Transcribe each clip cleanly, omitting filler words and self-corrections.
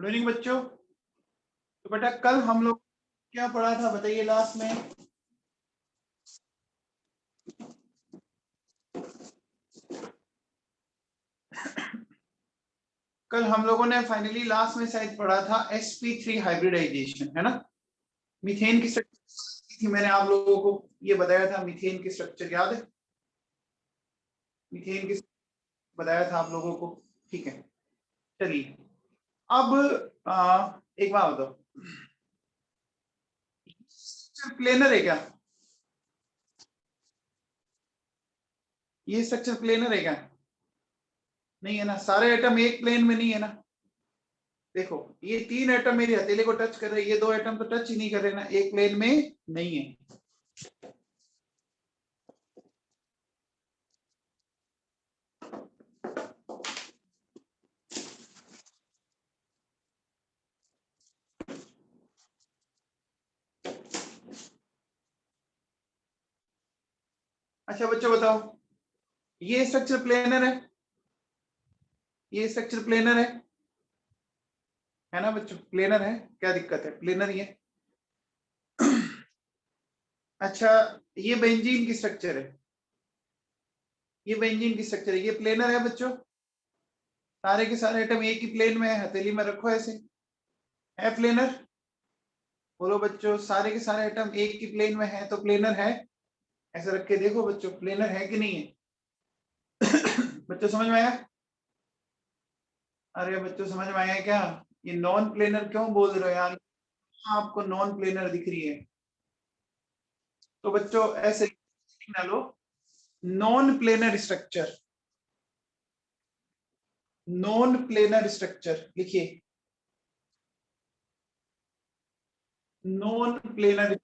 Good evening बच्चों। तो बेटा कल हम लोग क्या पढ़ा था बताइए लास्ट में। कल हम लोगों ने फाइनली लास्ट में शायद पढ़ा था sp3 हाइब्रिडाइजेशन, है ना। मीथेन की स्ट्रक्चर थी, मैंने आप लोगों को ये बताया था। मीथेन की स्ट्रक्चर याद है? मीथेन की बताया था आप लोगों को, ठीक है। चलिए अब एक बात बताओ, स्ट्रक्चर प्लेनर है क्या? ये स्ट्रक्चर प्लेनर है क्या? नहीं है ना, सारे एटम एक प्लेन में नहीं है ना। देखो ये 3 एटम मेरी हथेली को टच कर रहे हैं, ये 2 एटम तो टच ही नहीं कर रहे ना, एक प्लेन में नहीं है। अच्छा बच्चों बताओ, ये स्ट्रक्चर प्लेनर है, ये स्ट्रक्चर प्लेनर है ना बच्चों? प्लेनर है, क्या दिक्कत है? प्लेनर ही है। अच्छा ये बेंजीन की स्ट्रक्चर है, ये बेंजीन की स्ट्रक्चर है, ये प्लेनर है बच्चों। सारे के सारे एटम एक ही प्लेन में है, हथेली में रखो ऐसे, है प्लेनर? बोलो बच्चों, सारे के सारे एटम एक ही प्लेन में है तो प्लेनर है। ऐसे रख के देखो बच्चों, प्लेनर है कि नहीं है? बच्चों समझ में आया? अरे बच्चों समझ में आया क्या? ये नॉन प्लेनर क्यों बोल रहे हो यार? आपको नॉन प्लेनर दिख रही है तो बच्चों ऐसे ना लो, non planar structure, non planar structure लिखिए, नॉन प्लेनर।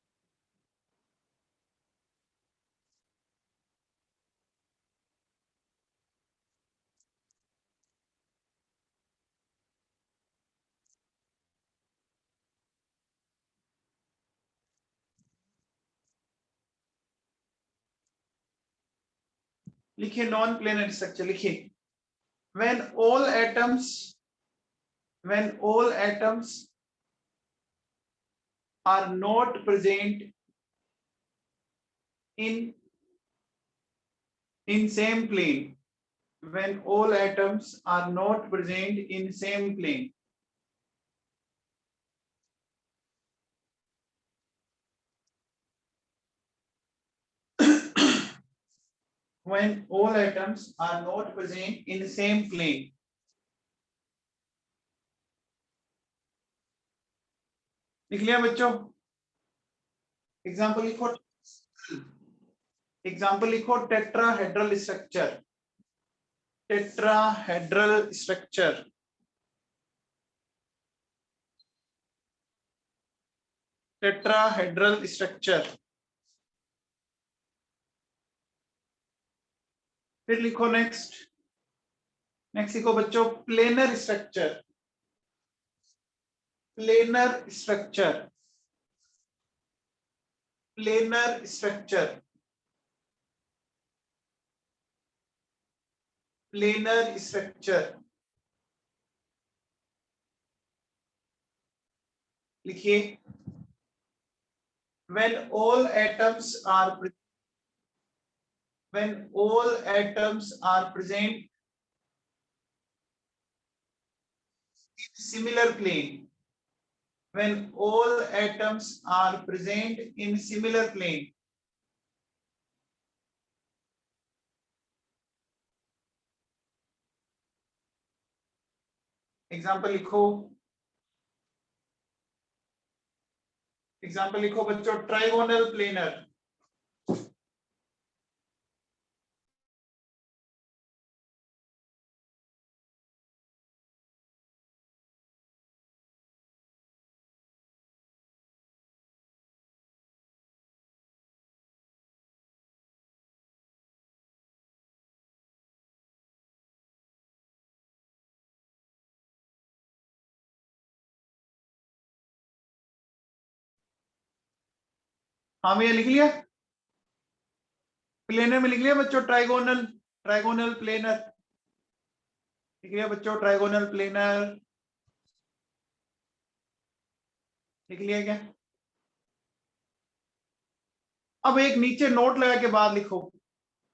लिखिए नॉन प्लेनर स्ट्रक्चर लिखिए, when all atoms, when all atoms are not present in same plane, when all atoms are not present in same plane, when all atoms are not present in the same plane, लिख लिया बच्चों? Example लिखो, example लिखो, tetrahedral structure, tetrahedral structure, tetrahedral structure. फिर लिखो next, next लिखो बच्चों, planar structure, planar structure, planar structure, planar structure लिखिए, when all atoms are when all atoms are present in similar plane, when all atoms are present in similar plane, example लिखो, example लिखो बच्चों, trigonal planar, हाँ भैया लिख लिया? Planar में लिख लिया बच्चों, ट्राइगोनल, ट्राइगोनल प्लेनर लिख लिया बच्चों, ट्राइगोनल प्लेनर। लिख लिया क्या? अब एक नीचे नोट लगा के बाद लिखो,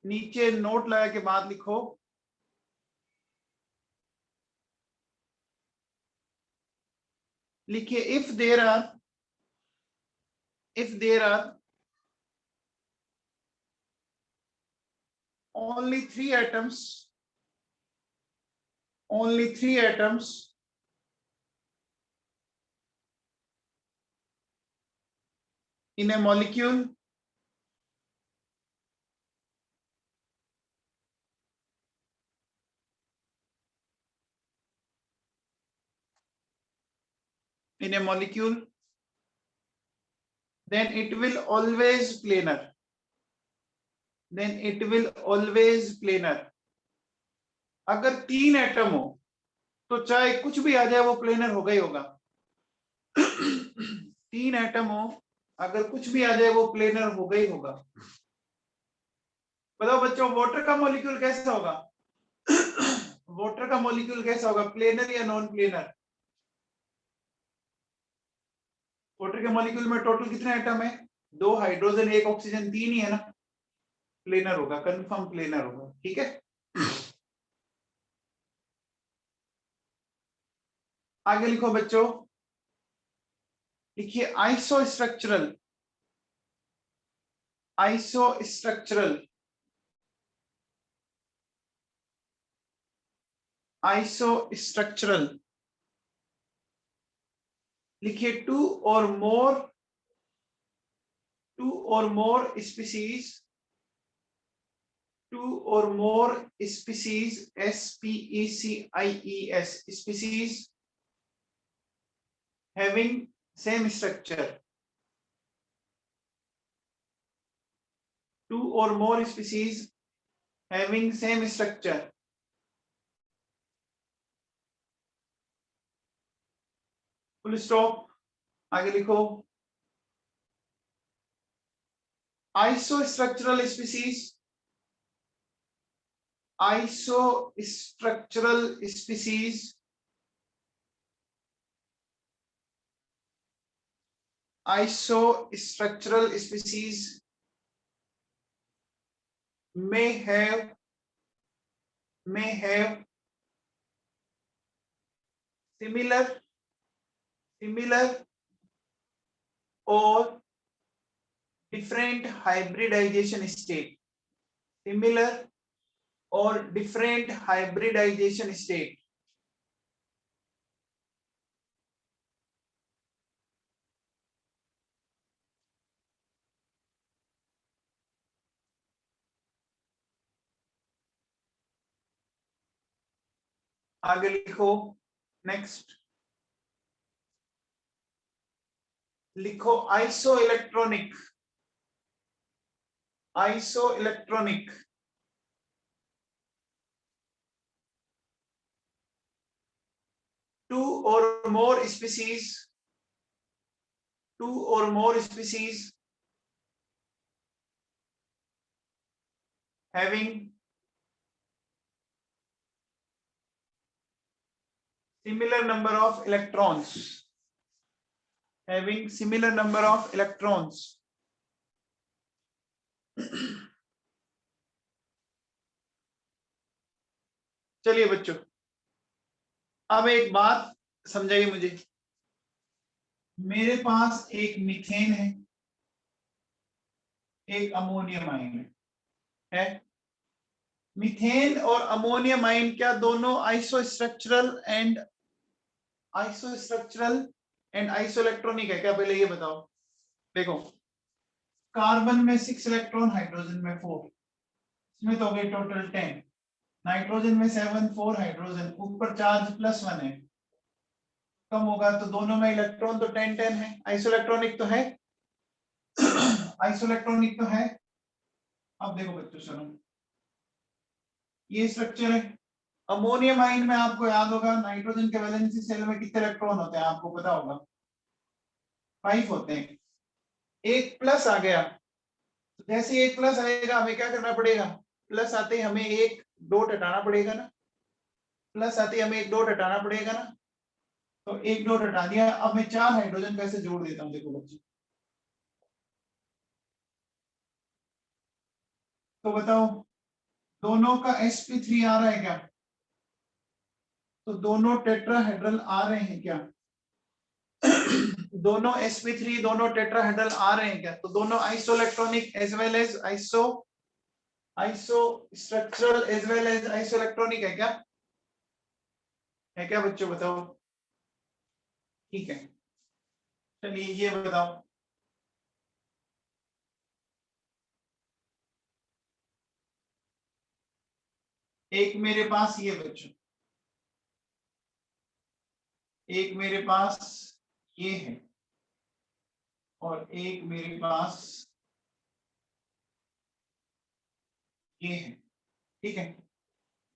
नीचे नोट लगा के बाद लिखो, लिखिए if there are only three atoms in a molecule then it will always planar. अगर 3 एटम हो तो चाहे कुछ भी आ जाए वो प्लेनर होगा ही होगा। 3 एटम हो, अगर कुछ भी आ जाए वो प्लेनर होगा ही होगा। बताओ बच्चों, वाटर का मॉलिक्यूल कैसा होगा? वाटर का मॉलिक्यूल कैसा होगा, प्लेनर या नॉन प्लेनर? वाटर के मॉलिक्यूल में टोटल कितने एटम है? 2 हाइड्रोजन 1 ऑक्सीजन, 3 ही है ना। प्लेनर होगा, कंफर्म प्लेनर होगा। ठीक है, आगे लिखो बच्चों, लिखिए आइसोस्ट्रक्चरल लिखिए टू और मोर species species having same structure. 2 or more species having same structure. Full stop. आगे लिखो, आइसोस्ट्रक्चरल species may have similar or different hybridization state. आगे लिखो, नेक्स्ट लिखो isoelectronic 2 or more species having similar number of electrons. चलिए बच्चों, अब एक बात समझाइए मुझे। मेरे पास एक मीथेन है, एक अमोनियम आयन है। मीथेन और अमोनियम आयन क्या दोनों आइसोस्ट्रक्चरल एंड आइसोइलेक्ट्रॉनिक है क्या? पहले ये बताओ। देखो, कार्बन में 6 इलेक्ट्रॉन, हाइड्रोजन में 4, इसमें तो हो गए टोटल 10। नाइट्रोजन में 7, 4 हाइड्रोजन, ऊपर चार्ज +1 है, कम होगा तो दोनों में इलेक्ट्रॉन तो 10 10 है। आइसोइलेक्ट्रॉनिक तो है। अब देखो बच्चों सुनो, ये स्ट्रक्चर है। अमोनियम आयन में आपको याद होगा, नाइट्रोजन के वैलेंसी सेल में कितने इलेक्ट्रॉन होते हैं आपको पता होगा, 5 होते हैं। एक प्लस आ गया, तो जैसे एक प्लस आएगा हमें क्या करना पड़ेगा? प्लस आते ही हमें एक डॉट हटाना पड़ेगा ना। तो एक डॉट हटा दिया। अब मैं 4 हाइड्रोजन कैसे जोड़ देता हूं, देखो बच्चे। तो बताओ दोनों का sp3 आ रहा है क्या? तो दोनों टेट्राहेड्रल आ रहे हैं क्या? दोनों sp3 दोनों टेट्राहेड्रल आ रहे हैं क्या? तो दोनों isoelectronic as well as iso structural as well as isoelectronic है क्या? है क्या बच्चों, बताओ। ठीक है, चलिए ये बताओ। एक मेरे पास ये बच्चों, एक मेरे पास ये है, और एक मेरे पास ये है। ठीक है,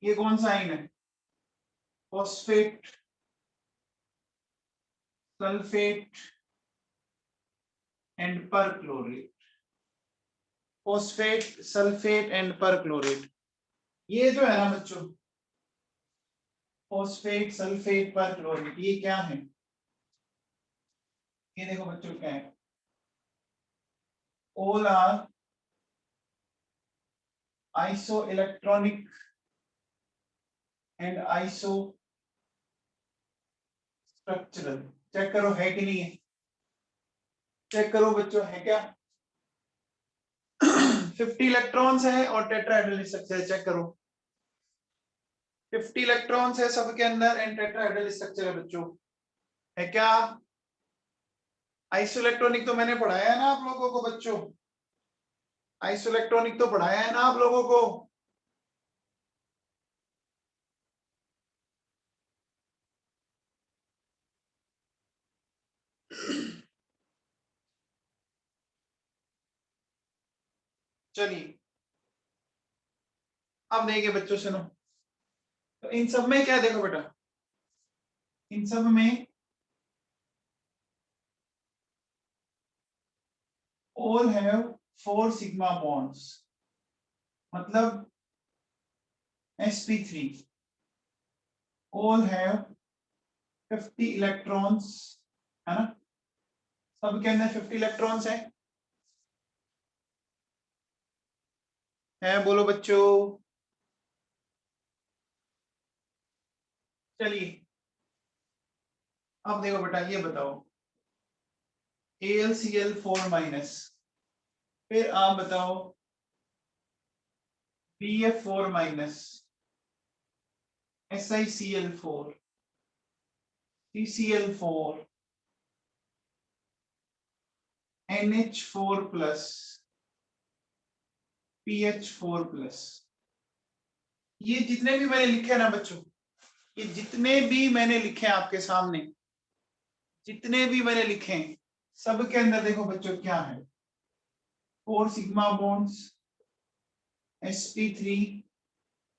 ये कौन सा आइन है? Phosphate, sulphate and perchlorate. Phosphate, sulphate and perchlorate, ये जो है ना बच्चों, फॉस्फेट सल्फेट परक्लोरेट, ये क्या है? ये देखो बच्चों क्या है, all are iso electronic and iso structural. Check करो है कि नहीं है, चेक करो बच्चों है क्या? 50 इलेक्ट्रॉन्स है और टेट्राहेड्रल स्ट्रक्चर है, चेक करो। 50 इलेक्ट्रॉन्स है सबके अंदर एंड टेट्राहेड्रल स्ट्रक्चर है बच्चों, है क्या? आइसोइलेक्ट्रॉनिक तो मैंने पढ़ाया है ना आप लोगों को बच्चों, आइसोइलेक्ट्रॉनिक तो पढ़ाया है ना आप लोगों को। चलिए अब देखिए बच्चों, सुनो। तो इन सब में क्या देखो बेटा, इन सब में all have 4 sigma bonds, मतलब sp3 all have 50 इलेक्ट्रॉन्स, है ना? सबके अंदर 50 इलेक्ट्रॉन्स है बोलो बच्चों। चलिए अब देखो बेटा, ये बताओ AlCl4 माइनस, फिर आप बताओ BF4 minus, SiCl4, CCl4, NH4 plus, PH4 plus. ये जितने भी मैंने लिखे हैं ना बच्चों, ये जितने भी मैंने लिखे हैं आपके सामने, जितने भी मैंने लिखे हैं, सबके अंदर देखो बच्चों क्या है, 4 sigma bonds, sp3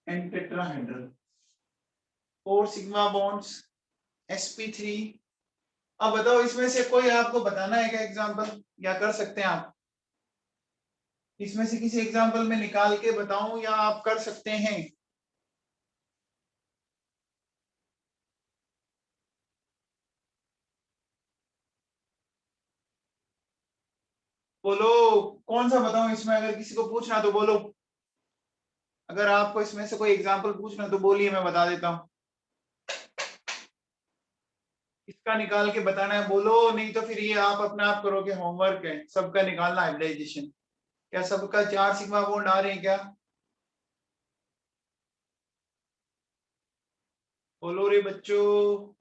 and tetrahedral, 4 sigma bonds, sp3। अब बताओ इसमें से कोई आपको बताना है क्या एग्जांपल, या कर सकते हैं आप? इसमें से किसी एग्जांपल में निकाल के बताऊं या आप कर सकते हैं? बोलो, कौन सा बताऊं इसमें? अगर किसी को पूछना तो बोलो, अगर आपको इसमें से कोई एग्जांपल पूछना तो बोलिए, मैं बता देता हूं। इसका निकाल के बताना है बोलो, नहीं तो फिर ये आप अपने आप करोगे, होमवर्क है सबका निकालना हाइब्रिडाइजेशन। क्या सबका 4 सिग्मा बॉन्ड आ रहे हैं क्या? बोलो रे बच्चों।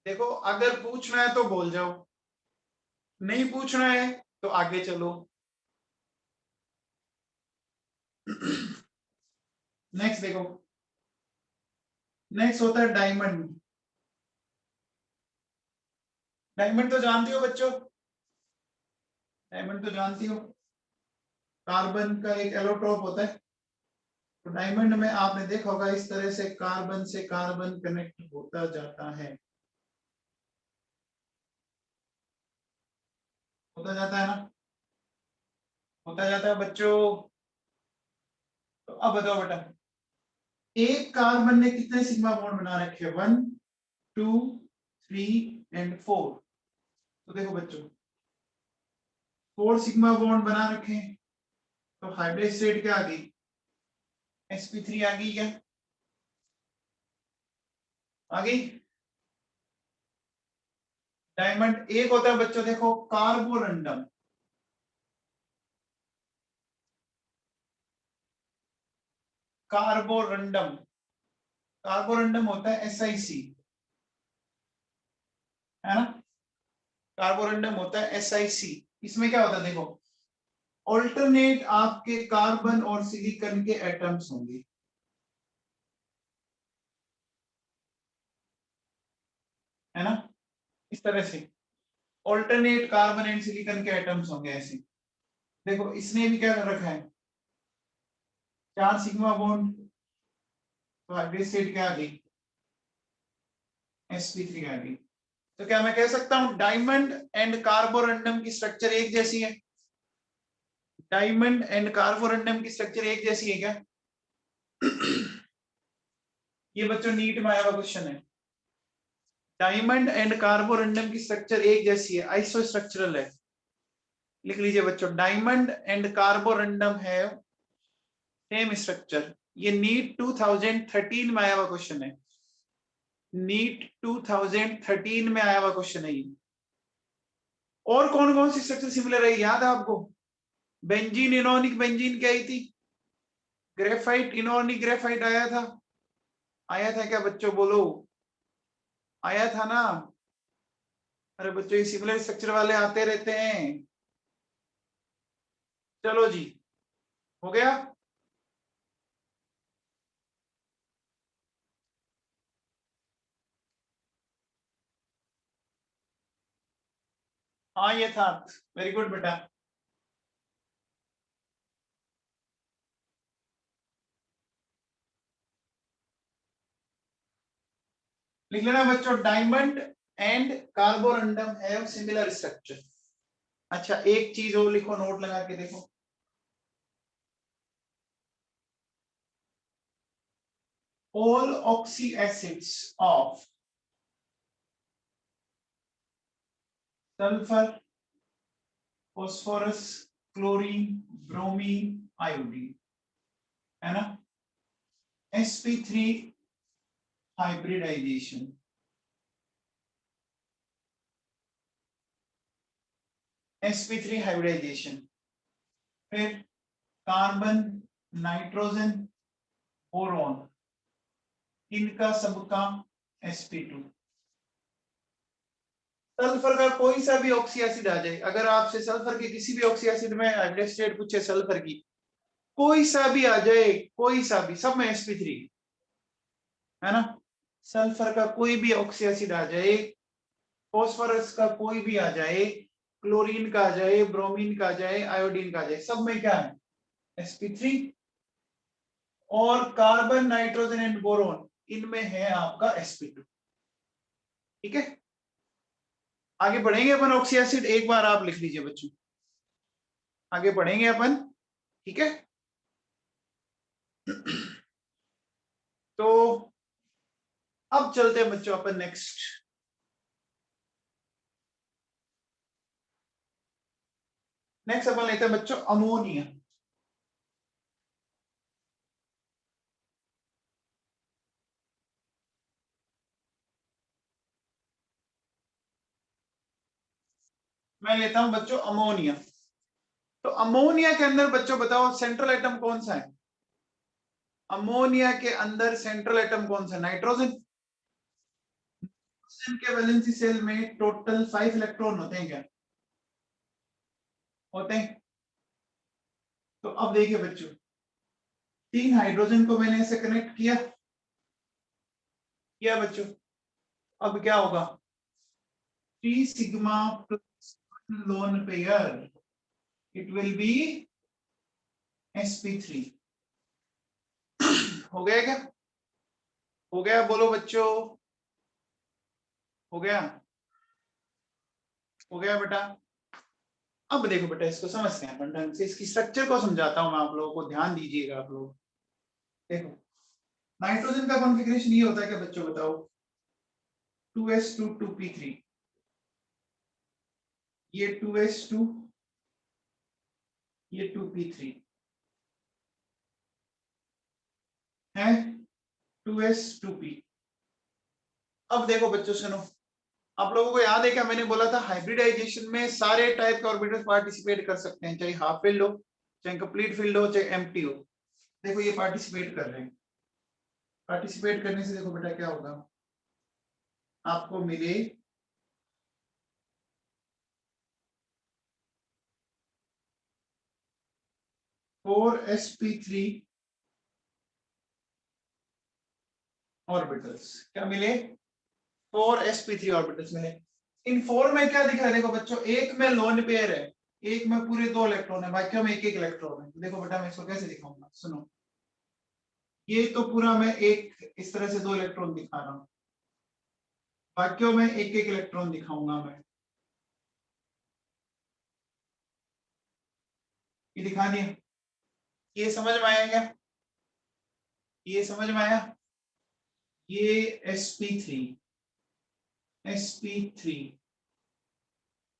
देखो अगर पूछना है तो बोल जाओ, नहीं पूछना है तो आगे चलो। नेक्स्ट देखो, नेक्स्ट होता है डायमंड। डायमंड तो जानती हो बच्चों, डायमंड तो जानती हो, कार्बन का एक एलोट्रोप होता है। तो डायमंड में आपने देखा होगा इस तरह से कार्बन से कार्बन कनेक्ट होता जाता है, होता जाता है ना, होता जाता है बच्चों। तो अब बताओ बेटा, एक कार्बन ने कितने सिग्मा बॉन्ड बना रखे हैं? 1 2 3 एंड 4। तो देखो बच्चों, 4 सिग्मा बॉन्ड बना रखे हैं, तो हाइब्रिड स्टेट क्या आ गई? sp3 आ गई क्या? आ गई। डायमंड एक होता है बच्चों, देखो कार्बोरंडम, कार्बोरंडम, कार्बोरंडम होता है SiC, है ना? कार्बोरंडम होता है SiC। इसमें क्या होता है देखो, ऑल्टरनेट आपके कार्बन और सिलिकॉन के एटम्स होंगे, है ना? इस तरह से ऑल्टरनेट कार्बन एंड सिलिकॉन के एटम्स होंगे ऐसे। देखो इसने भी क्या कर रखा है? 4 सिग्मा बॉन्ड, तो हाइब्रिड स्टेट क्या आ गई? sp3 आ गई। तो क्या मैं कह सकता हूं डायमंड एंड कार्बोरंडम की स्ट्रक्चर एक जैसी है? डायमंड एंड कार्बोरंडम की स्ट्रक्चर एक जैसी है क्या? ये बच्चों नीट में आया हुआ क्वेश्चन है। डायमंड एंड कार्बोरंडम की स्ट्रक्चर एक जैसी है, आइसो स्ट्रक्चरल है। लिख लीजिए बच्चों, डायमंड एंड कार्बोरंडम है सेम स्ट्रक्चर। ये नीट 2013 में आया हुआ क्वेश्चन है। नीट 2013 में आया हुआ क्वेश्चन है ये। और कौन कौन सी स्ट्रक्चर सिमिलर है याद है आपको? बेंजीन इनॉर्निक बेंजीन क्या आई थी? ग्रेफाइट इनॉर्निक ग्रेफाइट आया था। आया था क्या बच्चों, बोलो? आया था ना? अरे बच्चों, ये सिमिलर स्ट्रक्चर वाले आते रहते हैं। चलो जी, हो गया। हाँ ये था, वेरी गुड बेटा। लिख लेना बच्चों, diamond and Carborundum have similar structure. अच्छा एक चीज और लिखो, नोट लगा के देखो, all oxy acids of sulfur, phosphorus, chlorine, bromine, iodine, है ना? sp3 hybridization, sp3 hybridization, फिर कार्बन, नाइट्रोजन, बोरॉन, इनका सबका sp2। सल्फर का कोई सा भी ऑक्सी एसिड आ जाए, अगर आपसे सल्फर के किसी भी ऑक्सी एसिड में हाइब्रिड स्टेट पूछे सल्फर की, कोई सा भी आ जाए, कोई सा भी, सब में sp3, है ना? सल्फर का कोई भी ऑक्सी एसिड आ जाए, फॉस्फोरस का कोई भी आ जाए, क्लोरीन का आ जाए, ब्रोमीन का आ जाए, आयोडीन का आ जाए, सब में क्या है? sp3। और कार्बन, नाइट्रोजन एंड बोरोन, इनमें है आपका sp2। ठीक है, आगे बढ़ेंगे अपन। ऑक्सी एसिड एक बार आप लिख लीजिए बच्चों, आगे बढ़ेंगे अपन। ठीक है, तो अब चलते हैं बच्चों अपन नेक्स्ट। नेक्स्ट अपन लेते हैं बच्चों अमोनिया। मैं लेता हूं बच्चों अमोनिया। तो अमोनिया के अंदर बच्चों बताओ सेंट्रल एटम कौन सा है? अमोनिया के अंदर सेंट्रल एटम कौन सा? नाइट्रोजन। नाइट्रोजन के वैलेंसी सेल में टोटल 5 इलेक्ट्रॉन होते हैं क्या? होते हैं। तो अब देखिए बच्चों, 3 हाइड्रोजन को मैंने ऐसे कनेक्ट किया बच्चों। अब क्या होगा? 3 sigma plus lone pair, it will be sp3। हो गया क्या? हो गया, बोलो बच्चों, हो गया? हो गया बेटा। अब देखो बेटा, इसको समझते हैं अपन ढंग से, इसकी स्ट्रक्चर को समझाता हूं मैं आप लोगों को, ध्यान दीजिएगा आप लोग। देखो नाइट्रोजन का कॉन्फ़िगरेशन ये होता है क्या बच्चों, बताओ, 2s2 2p3, ये 2s2, ये 2p3 है, 2s2p। अब देखो बच्चों सुनो, आप लोगों को याद है क्या मैंने बोला था, हाइब्रिडाइजेशन में सारे टाइप के ऑर्बिटल्स पार्टिसिपेट कर सकते हैं, चाहे हाफ फील्ड हो, चाहे कंप्लीट फील्ड हो, चाहे एम्प्टी हो। देखो ये पार्टिसिपेट कर रहे हैं। पार्टिसिपेट करने से देखो बेटा क्या होगा, आपको मिले 4sp3 ऑर्बिटल्स। क्या मिले? 4sp3 ऑर्बिटल्स मिले। इन 4 में क्या दिख रहा है, देखो बच्चों, एक में लोन पेयर है, एक में पूरे 2 इलेक्ट्रॉन है, बाकी में एक एक इलेक्ट्रॉन है। देखो बेटा मैं इसको कैसे दिखाऊंगा, सुनो, ये तो पूरा मैं एक इस तरह से 2 इलेक्ट्रॉन दिखा रहा हूँ, बाकियों में एक एक इलेक्ट्रॉन दिखाऊंगा मैं। ये दिखा दिया, ये समझ में आया क्या? ये समझ में आया? ये sp3 sp3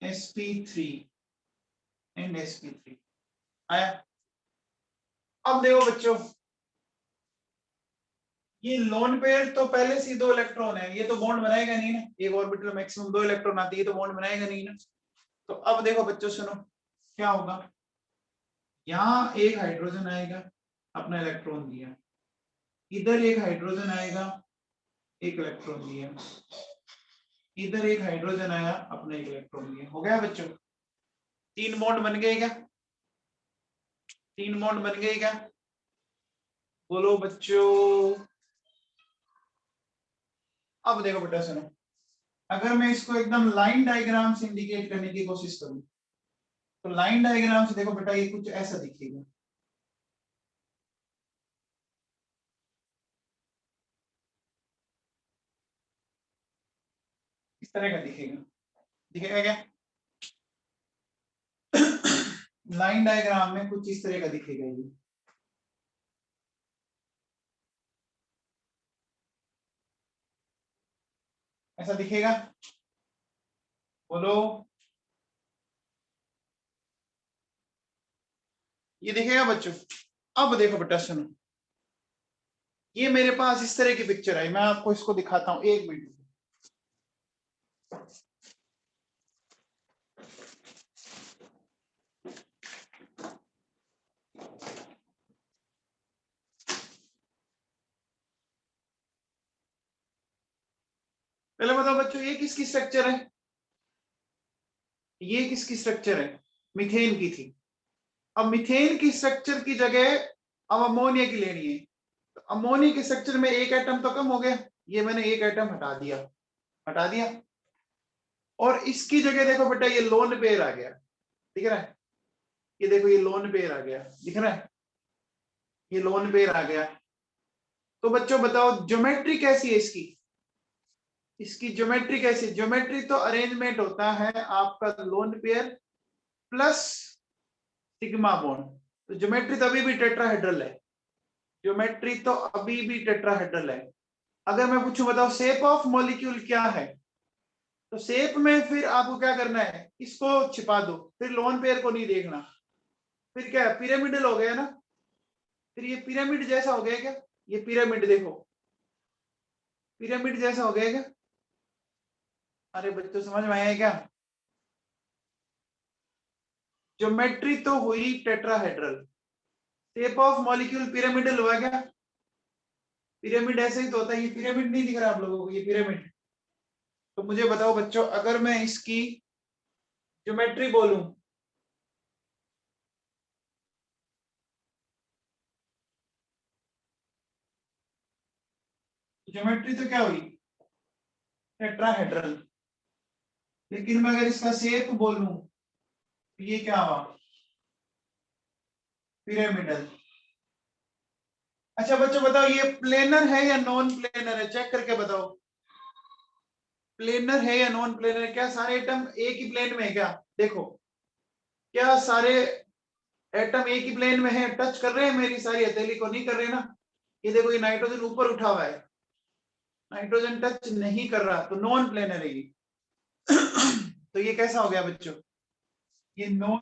sp3 and sp3 आया। अब देखो बच्चों, ये लोन पेयर तो पहले से 2 इलेक्ट्रॉन है, ये तो बॉन्ड बनाएगा नहीं ना, एक ऑर्बिटल मैक्सिमम 2 इलेक्ट्रॉन आती है, तो बॉन्ड बनाएगा नहीं ना। तो अब देखो बच्चों सुनो, क्या होगा, यहाँ एक हाइड्रोजन आएगा, अपना इलेक्ट्रॉन दिया, इधर एक हाइड्रोजन आएगा, एक इलेक्ट्रॉन दिया, इधर एक हाइड्रोजन आया, अपना एक इलेक्ट्रॉन दिया। हो गया बच्चों? 3 बॉन्ड बन गए क्या? 3 बॉन्ड बन गए क्या? बोलो बच्चों। अब देखो बेटा सुनो, अगर मैं इसको एकदम लाइन डायग्राम से इंडिकेट करने की कोशिश करूं, तो लाइन डायग्राम से देखो बेटा ये कुछ ऐसा दिखेगा। इस तरह का दिखेगा, दिखेगा क्या? लाइन डायग्राम में कुछ इस तरह का दिखेगा ये। ऐसा दिखेगा? बोलो। ये दिखेगा बच्चों? अब देखो बेटा सुनो, ये मेरे पास इस तरह की पिक्चर आई, मैं आपको इसको दिखाता हूं, 1 मिनट। पहले बताओ बच्चों, ये किसकी स्ट्रक्चर है? ये किसकी स्ट्रक्चर है? मीथेन की थी। अब मीथेन की स्ट्रक्चर की जगह अब अमोनिया की लेनी है, तो अमोनिया के स्ट्रक्चर में एक एटम तो कम हो गया, ये मैंने एक एटम हटा दिया, हटा दिया, और इसकी जगह देखो बेटा ये लोन पेयर आ गया, दिख रहा है? ये देखो ये लोन पेयर आ गया, दिख रहा है? ये लोन पेयर आ गया। तो बच्चों बताओ ज्योमेट्री कैसी है इसकी? इसकी ज्योमेट्री कैसी? ज्योमेट्री तो अरेंजमेंट होता है आपका lone pair plus sigma bond, तो ज्योमेट्री तो अभी भी टेट्राहेड्रल है, ज्योमेट्री तो अभी भी टेट्राहेड्रल है। अगर मैं पूछूं बताओ शेप ऑफ मॉलिक्यूल क्या है, तो शेप में फिर आपको क्या करना है, इसको छिपा दो, फिर लोन पेयर को नहीं देखना, फिर क्या है, पिरामिडल हो गया ना, फिर ये पिरामिड जैसा हो गया क्या? ये पिरामिड देखो, पिरामिड जैसा हो गया क्या? अरे बच्चों समझ में आया क्या? ज्योमेट्री तो हुई tetrahedral, shape of molecule pyramidal हुआ क्या? पिरामिड ऐसे ही तो होता है, ये पिरामिड नहीं दिख रहा आप लोगों को, ये पिरामिड। तो मुझे बताओ बच्चों, अगर मैं इसकी ज्योमेट्री बोलूं, ज्योमेट्री तो क्या हुई, टेट्राहेड्रल। लेकिन मैं अगर इसका शेप बोलूं, तो ये क्या हुआ, पिरामिडल। अच्छा बच्चों बताओ, ये प्लेनर है या नॉन प्लेनर है, चेक करके बताओ, प्लेनर है या नॉन प्लेनर? क्या सारे एटम एक ही प्लेन में है क्या? देखो, क्या सारे एटम एक ही प्लेन में है, टच कर रहे हैं मेरी सारी हथेली को? नहीं कर रहे ना, ये देखो ये नाइट्रोजन ऊपर उठा हुआ है, नाइट्रोजन टच नहीं कर रहा, तो नॉन प्लेनर है ये। तो ये कैसा हो गया बच्चों, ये नॉन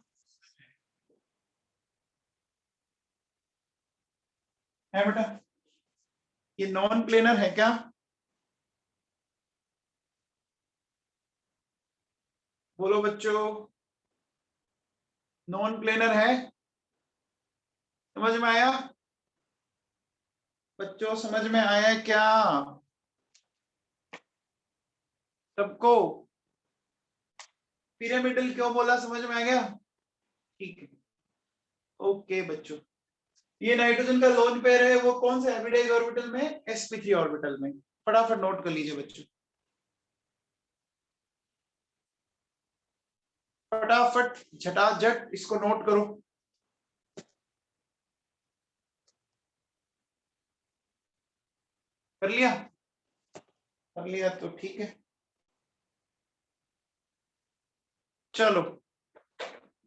है बेटा, ये नॉन प्लेनर है क्या? बोलो बच्चों, नॉन प्लेनर है? समझ में आया बच्चों, समझ में आया क्या सबको? पिरामिडल क्यों बोला, समझ में आ गया? ठीक है, ओके बच्चों। ये नाइट्रोजन का लोन पेयर है, वो कौन से हाइब्रिडाइज्ड ऑर्बिटल में? sp3 ऑर्बिटल में। फटाफट नोट कर लीजिए बच्चों, फटाफट झटाझट इसको नोट करो। कर लिया? कर लिया तो ठीक है। चलो,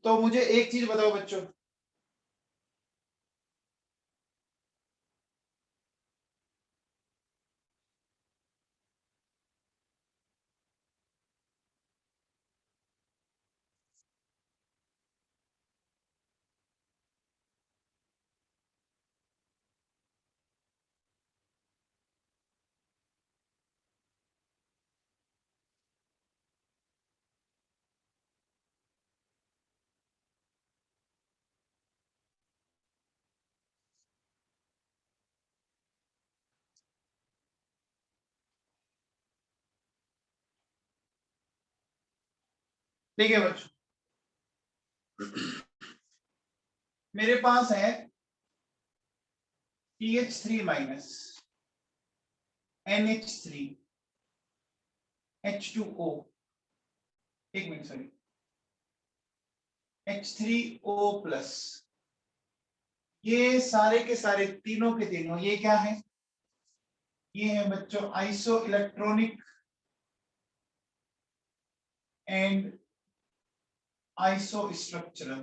तो मुझे एक चीज बताओ बच्चों, ठीक है बच्चों, मेरे पास है CH3 माइनस NH3 H2O, एक मिनट सॉरी, H3O प्लस, ये सारे के सारे तीनों के तीनों ये क्या है? ये है बच्चों iso electronic and iso structural.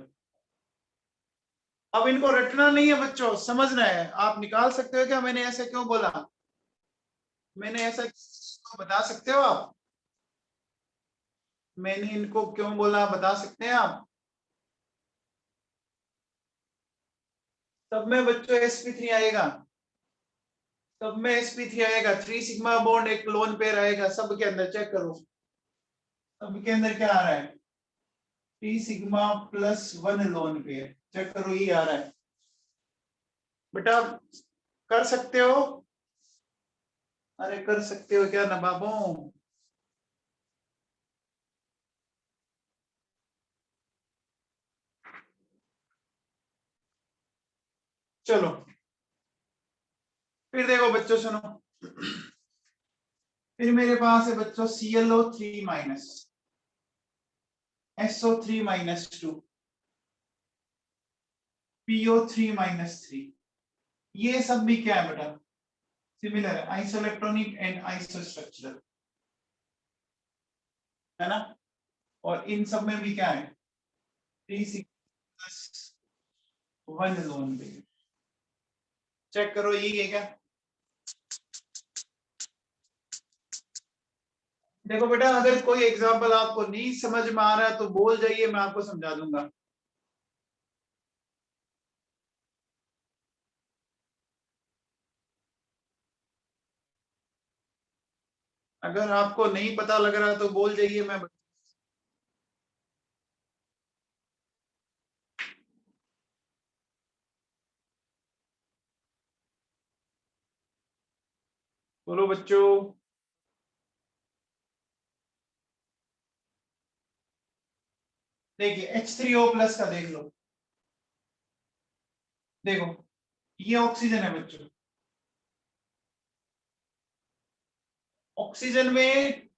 अब इनको रटना नहीं है बच्चों, समझना है। आप निकाल सकते हो क्या मैंने ऐसा क्यों बोला, मैंने ऐसा बता सकते हो आप, मैंने इनको क्यों बोला बता सकते हैं आप? सब में बच्चों sp3 आएगा, सब में sp3 आएगा, 3 सिग्मा बॉन्ड एक लोन पेयर आएगा सब के अंदर, चेक करो सब के अंदर क्या आ रहा है, 3 sigma plus 1 lone pair, check करो ये आ रहा है बेटा। कर सकते हो? अरे कर सकते हो क्या नवाबों? चलो फिर देखो बच्चों सुनो, फिर मेरे पास है बच्चों ClO3 minus SO3 minus 2 PO3 minus 3, ये सब भी क्या है बेटा? सिमिलर है, iso electronic and iso structural, है ना? और इन सब में भी क्या है? 3 प्लस 1 लोन पेयर, चेक करो ये है क्या? देखो बेटा, अगर कोई एग्जांपल आपको नहीं समझ में आ रहा है तो बोल जाइए, मैं आपको समझा दूंगा। अगर आपको नहीं पता लग रहा तो बोल जाइए, मैं बोलो बच्चों। देखिए H3O प्लस का देख लो, देखो ये ऑक्सीजन है बच्चों, ऑक्सीजन में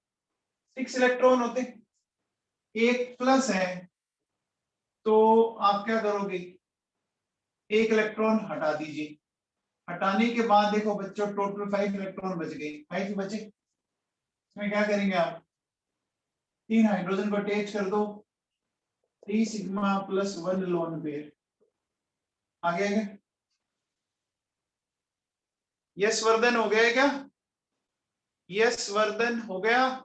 6 इलेक्ट्रॉन होते, एक प्लस है, तो आप क्या करोगे, एक इलेक्ट्रॉन हटा दीजिए, हटाने के बाद देखो बच्चों टोटल 5 इलेक्ट्रॉन बच गए, 5 बचे, इसमें क्या करेंगे आप, 3 हाइड्रोजन को अटैच कर दो, 3 सिग्मा प्लस 1 लोन पेयर, आ गया क्या? यस वर्धन हो गया है क्या? यस वर्धन हो गया?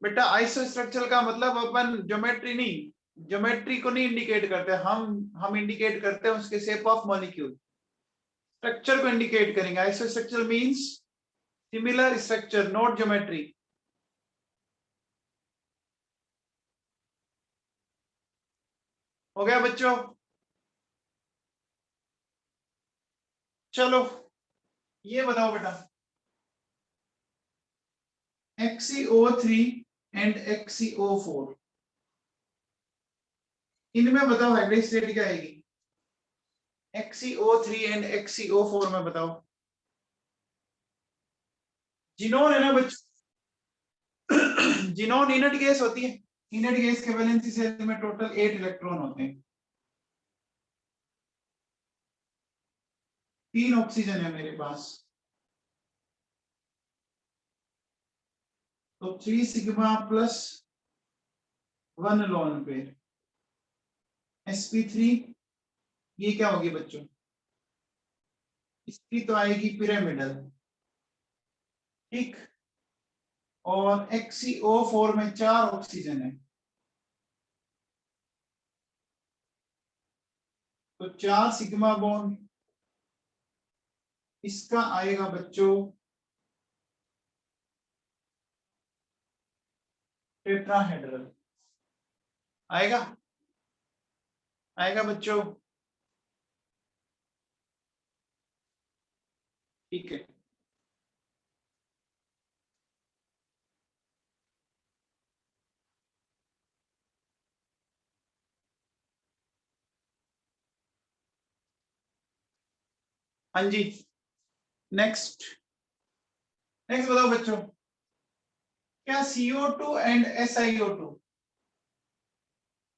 बेटा आइसो स्ट्रक्चर का मतलब अपन ज्योमेट्री नहीं, ज्योमेट्री को नहीं इंडिकेट करते, हम इंडिकेट करते हैं उसके शेप ऑफ मॉलिक्यूल, स्ट्रक्चर को इंडिकेट करेंगे। Iso structure means similar structure, not geometry. हो गया बच्चों? चलो ये बताओ बेटा, XeO3 एंड XeO4, इनमें बताओ हाइड्रोक्साइड क्या आएगी? XeO3 एंड XeO4 में बताओ। जिनोन है ना बच्चों, जिनोन इनर्ट गैस होती है, इनर्ट गैस के वैलेंसी शेल में टोटल 8 इलेक्ट्रॉन होते हैं, 3 ऑक्सीजन है मेरे पास, तो 3 sigma plus 1 lone pair sp3, ये क्या होगी बच्चों? इसकी तो आएगी पिरामिडल, ठीक। और XeO4 में 4 ऑक्सीजन है, तो 4 सिग्मा बॉन्ड, इसका आएगा बच्चों टेट्राहेड्रल, आएगा? आएगा बच्चों? ठीक है। हाँ जी, नेक्स्ट नेक्स्ट बताओ बच्चों, क्या CO2 and SiO2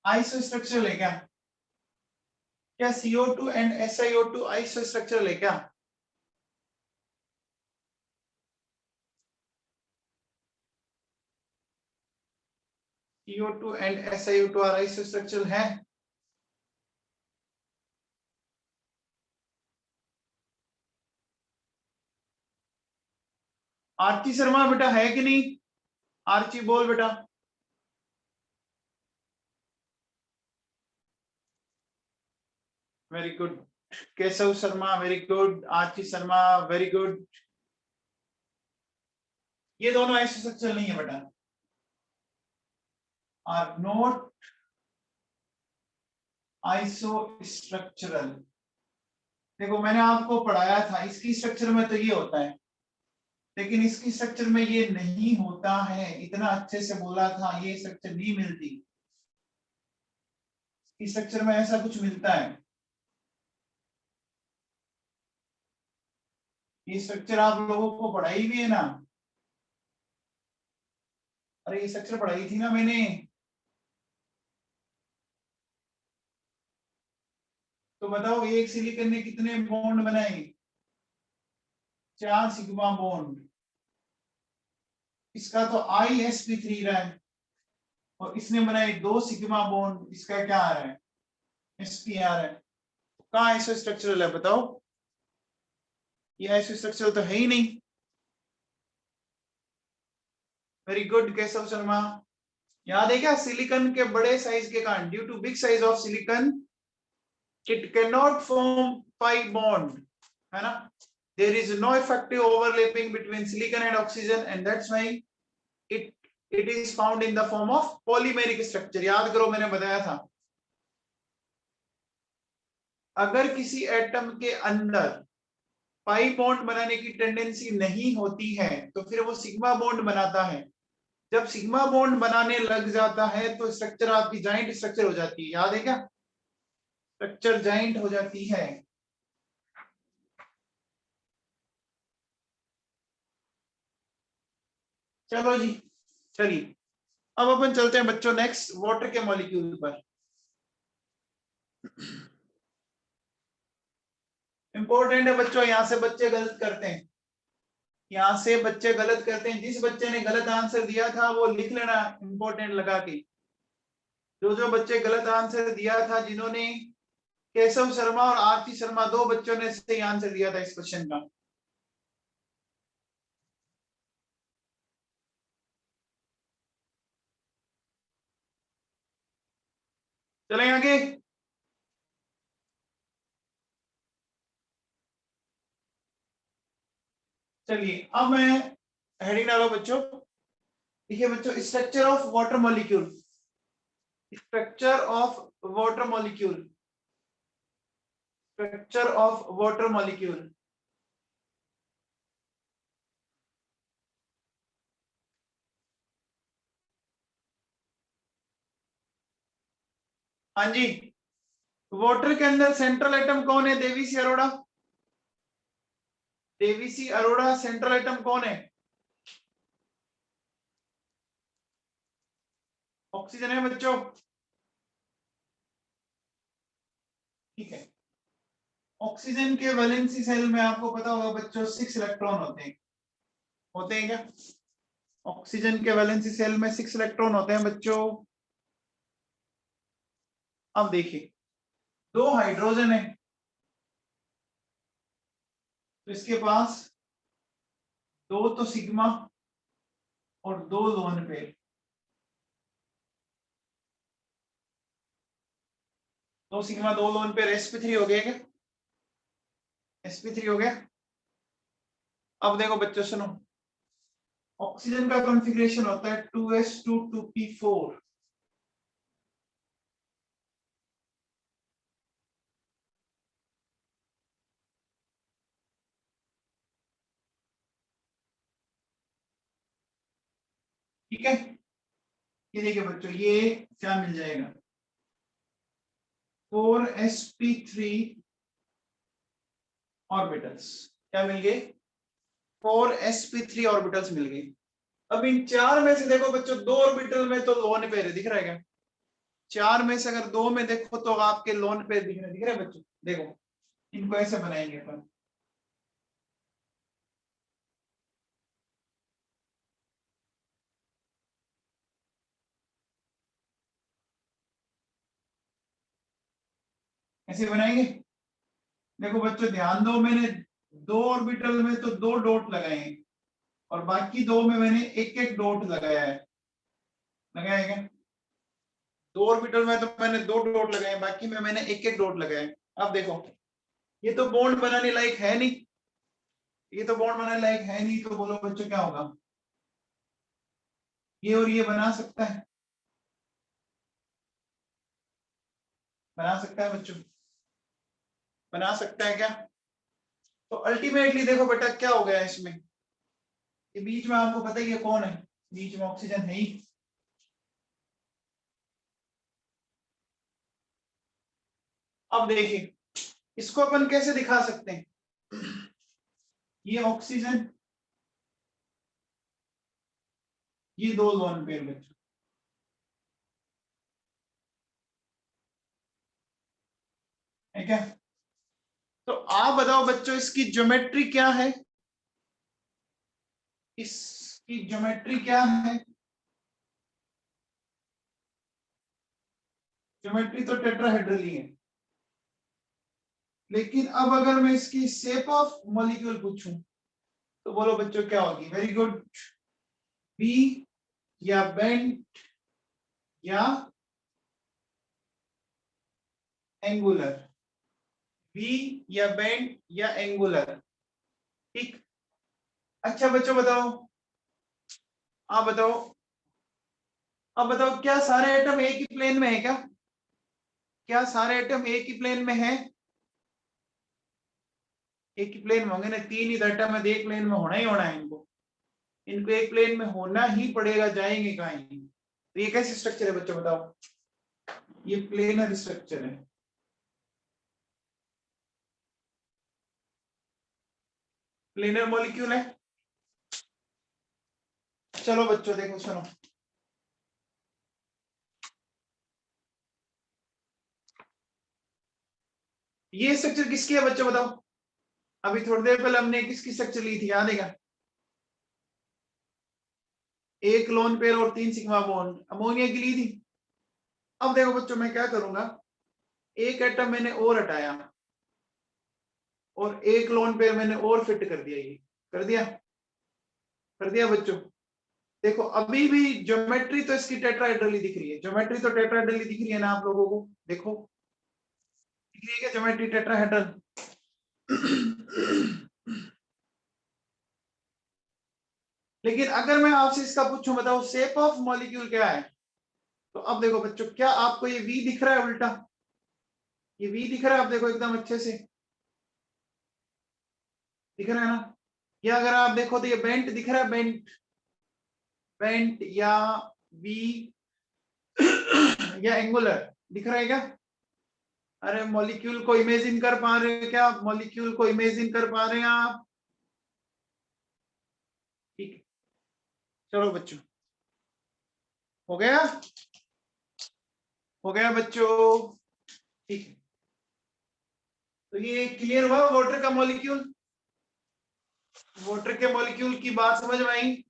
iso structural है क्या? क्या CO2 and SiO2 iso structural है क्या? CO2 and SiO2 are iso structural है? आरती शर्मा बेटा है कि नहीं? आरती बोल बेटा। Very good. Keshav Sharma very good, Aarti Sharma very good. ये दोनों आइसो स्ट्रक्चरल नहीं है बेटा, आर नॉट आइसो स्ट्रक्चरल। देखो मैंने आपको पढ़ाया था, इसकी स्ट्रक्चर में तो ये होता है, लेकिन इसकी स्ट्रक्चर में ये नहीं होता है, इतना अच्छे से बोला था, ये स्ट्रक्चर नहीं मिलती, इस स्ट्रक्चर में ऐसा कुछ मिलता है। ये स्ट्रक्चर आप लोगों को पढ़ाई भी है ना? अरे ये स्ट्रक्चर पढ़ाई थी ना मैंने। तो बताओ एक सिलिकॉन ने कितने बॉन्ड बनाए? 4 सिग्मा बॉन्ड। इसका तो IsP3 रहा है, और इसने बनाए 2 सिग्मा बॉन्ड, इसका क्या आ रहा है? Sp आ रहा है। कहाँ आइसो स्ट्रक्चरल है बताओ? ये आइसो स्ट्रक्चरल तो है ही नहीं। Very good Keshav Sharma. याद है क्या, सिलिकॉन के बड़े साइज के कारण, due to big size of silicon it can not form pi bond, है ना? there is no effective overlapping between silicon and oxygen, and that's why it is found in the form of polymeric structure। याद करो मैंने बताया था, अगर किसी atom के अंदर पाई बॉन्ड बनाने की टेंडेंसी नहीं होती है तो फिर वो सिग्मा बॉन्ड बनाता है। जब सिग्मा बॉन्ड बनाने लग जाता है तो स्ट्रक्चर आपकी जॉइंट स्ट्रक्चर हो जाती है, याद है क्या? स्ट्रक्चर जॉइंट हो जाती है। चलो जी, चलिए अब अपन चलते हैं बच्चों नेक्स्ट वाटर के मॉलिक्यूल पर। इंपॉर्टेंट है बच्चों, यहां से बच्चे गलत करते हैं। यहाँ से बच्चे गलत करते हैं, जिस बच्चे ने गलत आंसर दिया था वो लिख लेना इंपॉर्टेंट लगा के। जो जो बच्चे गलत आंसर दिया था, जिन्होंने केशव शर्मा और आरती शर्मा, 2 बच्चों ने सही आंसर दिया था इस क्वेश्चन का। चलें आगे। चलिए अब मैं हेडिंग डालो बच्चों। देखिए बच्चों, structure of water molecule, structure of water molecule, structure of water molecule. हाँ जी, वाटर के अंदर सेंट्रल एटम कौन है? देवीसी अरोड़ा। देवीसी अरोड़ा सेंट्रल एटम कौन है? ऑक्सीजन है बच्चों। ठीक है, ऑक्सीजन के वैलेंसी सेल में आपको पता होगा बच्चों 6 इलेक्ट्रॉन होते हैं क्या? ऑक्सीजन के वैलेंसी सेल में 6 इलेक्ट्रॉन होते हैं बच्चों। अब देखिए, 2 हाइड्रोजन है तो इसके पास 2 तो सिग्मा और 2 lone pair. 2 sigma 2 lone pair, sp3 हो गया क्या? sp3 हो गया। अब देखो बच्चों सुनो, ऑक्सीजन का कॉन्फ़िगरेशन होता है 2s2 2p4। ठीक है, ये देखिए बच्चों, ये क्या मिल जाएगा? 4sp3 orbitals. क्या मिल गए? 4sp3 ऑर्बिटल्स मिल गए। अब इन 4 में से देखो बच्चों, 2 ऑर्बिटल में तो लोन पेयर है, दिख रहा है क्या? 4 में से अगर 2 में देखो तो आपके लोन पेयर दिख रहे हैं बच्चों। देखो, इनको ऐसे बनाएंगे अपन। ऐसे बनाएंगे। देखो बच्चों ध्यान दो, मैंने 2 ऑर्बिटल में तो 2 डॉट लगाए हैं और बाकी 2 में मैंने एक एक डॉट लगाया है। लगाया है क्या? 2 ऑर्बिटल में तो मैंने 2 डॉट लगाए हैं, बाकी में मैंने एक एक डॉट लगाया है। अब देखो, ये तो बॉन्ड बनाने लायक है नहीं, ये तो बॉन्ड बनाने लायक है नहीं, तो बोलो बच्चों क्या होगा? ये और ये बना सकता है? बना सकता है बच्चों? बना सकता है क्या? तो अल्टीमेटली देखो बेटा क्या हो गया इसमें, ये बीच में आपको पता ही है कौन है, बीच में ऑक्सीजन है ही। अब देखिए, इसको अपन कैसे दिखा सकते हैं? ये ऑक्सीजन, ये 2 लोन पेयर बच्चों, है क्या? तो आप बताओ बच्चों, इसकी ज्योमेट्री क्या है? इसकी ज्योमेट्री क्या है? ज्योमेट्री तो टेट्राहेड्रल ही है, लेकिन अब अगर मैं इसकी शेप ऑफ मॉलिक्यूल पूछूं तो बोलो बच्चों क्या होगी? वेरी गुड, बी या बेंट या एंगुलर। बी या बेंट या एंगुलर। ठीक। अच्छा बच्चों बताओ, आप बताओ, अब बताओ, क्या सारे एटम एक ही प्लेन में है क्या? क्या सारे एटम एक ही प्लेन में है? एक ही प्लेन में होंगे ना, 3 ही एटम है, एक प्लेन में होना ही होना है इनको। इनको एक प्लेन में होना ही पड़ेगा, जाएंगे कहीं। तो ये कैसे स्ट्रक्चर है बच्चों बताओ? ये प्लेनर स्ट्रक्चर है। प्लेनर मॉलिक्यूल है। चलो बच्चों देखो सुनो, ये स्ट्रक्चर किसकी है बच्चों बताओ? अभी थोड़ी देर पहले हमने किसकी स्ट्रक्चर ली थी, याद है क्या? एक लोन पेयर और 3 सिग्मा बॉन्ड अमोनिया की ली थी। अब देखो बच्चों मैं क्या करूंगा, एक एटम मैंने और हटाया और एक लोन पेयर मैंने और फिट कर दिया, ये कर दिया बच्चों। देखो अभी भी ज्योमेट्री तो इसकी टेट्राहेड्रल दिख रही है, ज्योमेट्री तो टेट्राहेड्रल दिख रही है ना आप लोगों को, देखो दिख रही है क्या ज्योमेट्री टेट्राहेड्रल? लेकिन अगर मैं आपसे इसका पूछूं बताओ शेप ऑफ मॉलिक्यूल क्या है, तो अब देखो बच्चों क्या आपको ये वी दिख रहा है उल्टा, ये वी दिख रहा है, आप देखो एकदम अच्छे से दिख रहा है ना। या अगर आप देखो तो ये बेंट दिख रहा है, बेंट बेंट या वी या एंगुलर दिख रहा है क्या? अरे मॉलिक्यूल को इमेजिन कर पा रहे हैं क्या? मॉलिक्यूल को इमेजिन कर पा रहे हैं आप? ठीक है, चलो बच्चों हो गया, हो गया बच्चों, ठीक है। तो ये क्लियर हुआ वाटर का मॉलिक्यूल, वाटर के मॉलिक्यूल की बात समझ में आई?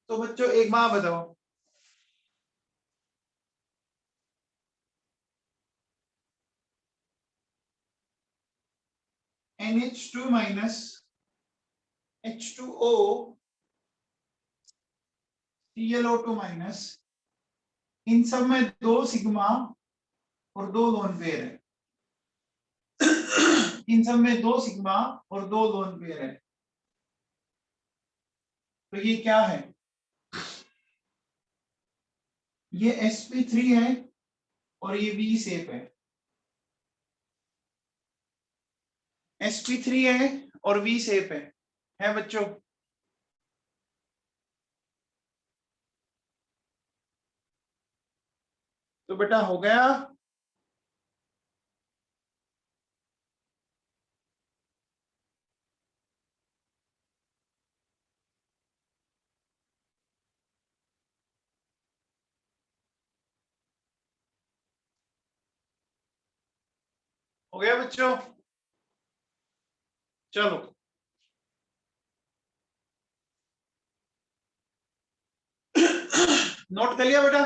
तो बच्चों एक बात बताओ, NH2 minus H2O ClO2 minus, इन सब में 2 सिग्मा और 2 लोन पेयर है। इन सब में 2 सिग्मा और 2 लोन पेयर है। तो ये क्या है? ये sp3 है और ये V शेप है। sp3 है और V शेप है बच्चों। तो बेटा हो गया, हो गया बच्चों। चलो नोट कर लिया बेटा?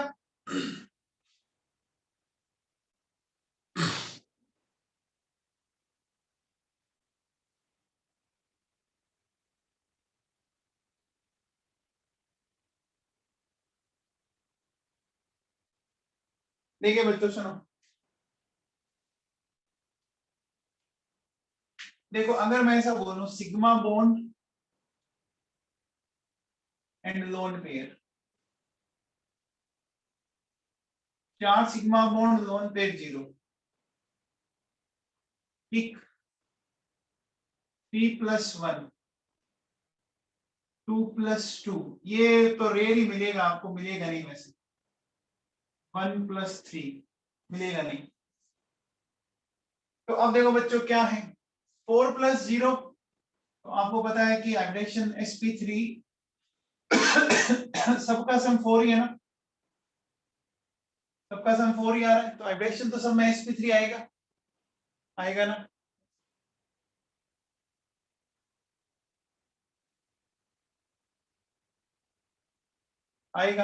देखिए बच्चों सुनो, देखो अगर मैं ऐसा बोलूं sigma bond and lone pair, 4 sigma bond lone pair 0, ठीक, 3+1 2+2, ये तो रेयर ही मिलेगा आपको, मिलेगा नहीं वैसे। 1+3 मिलेगा नहीं। तो अब देखो बच्चों क्या है, 4+0, तो आपको पता है कि हाइब्रिडेशन sp3 सबका सम 4 ही है ना, सबका सम 4 ही आ रहा है, तो हाइब्रिडेशन तो सब में sp3 आएगा, आएगा ना। आएगा।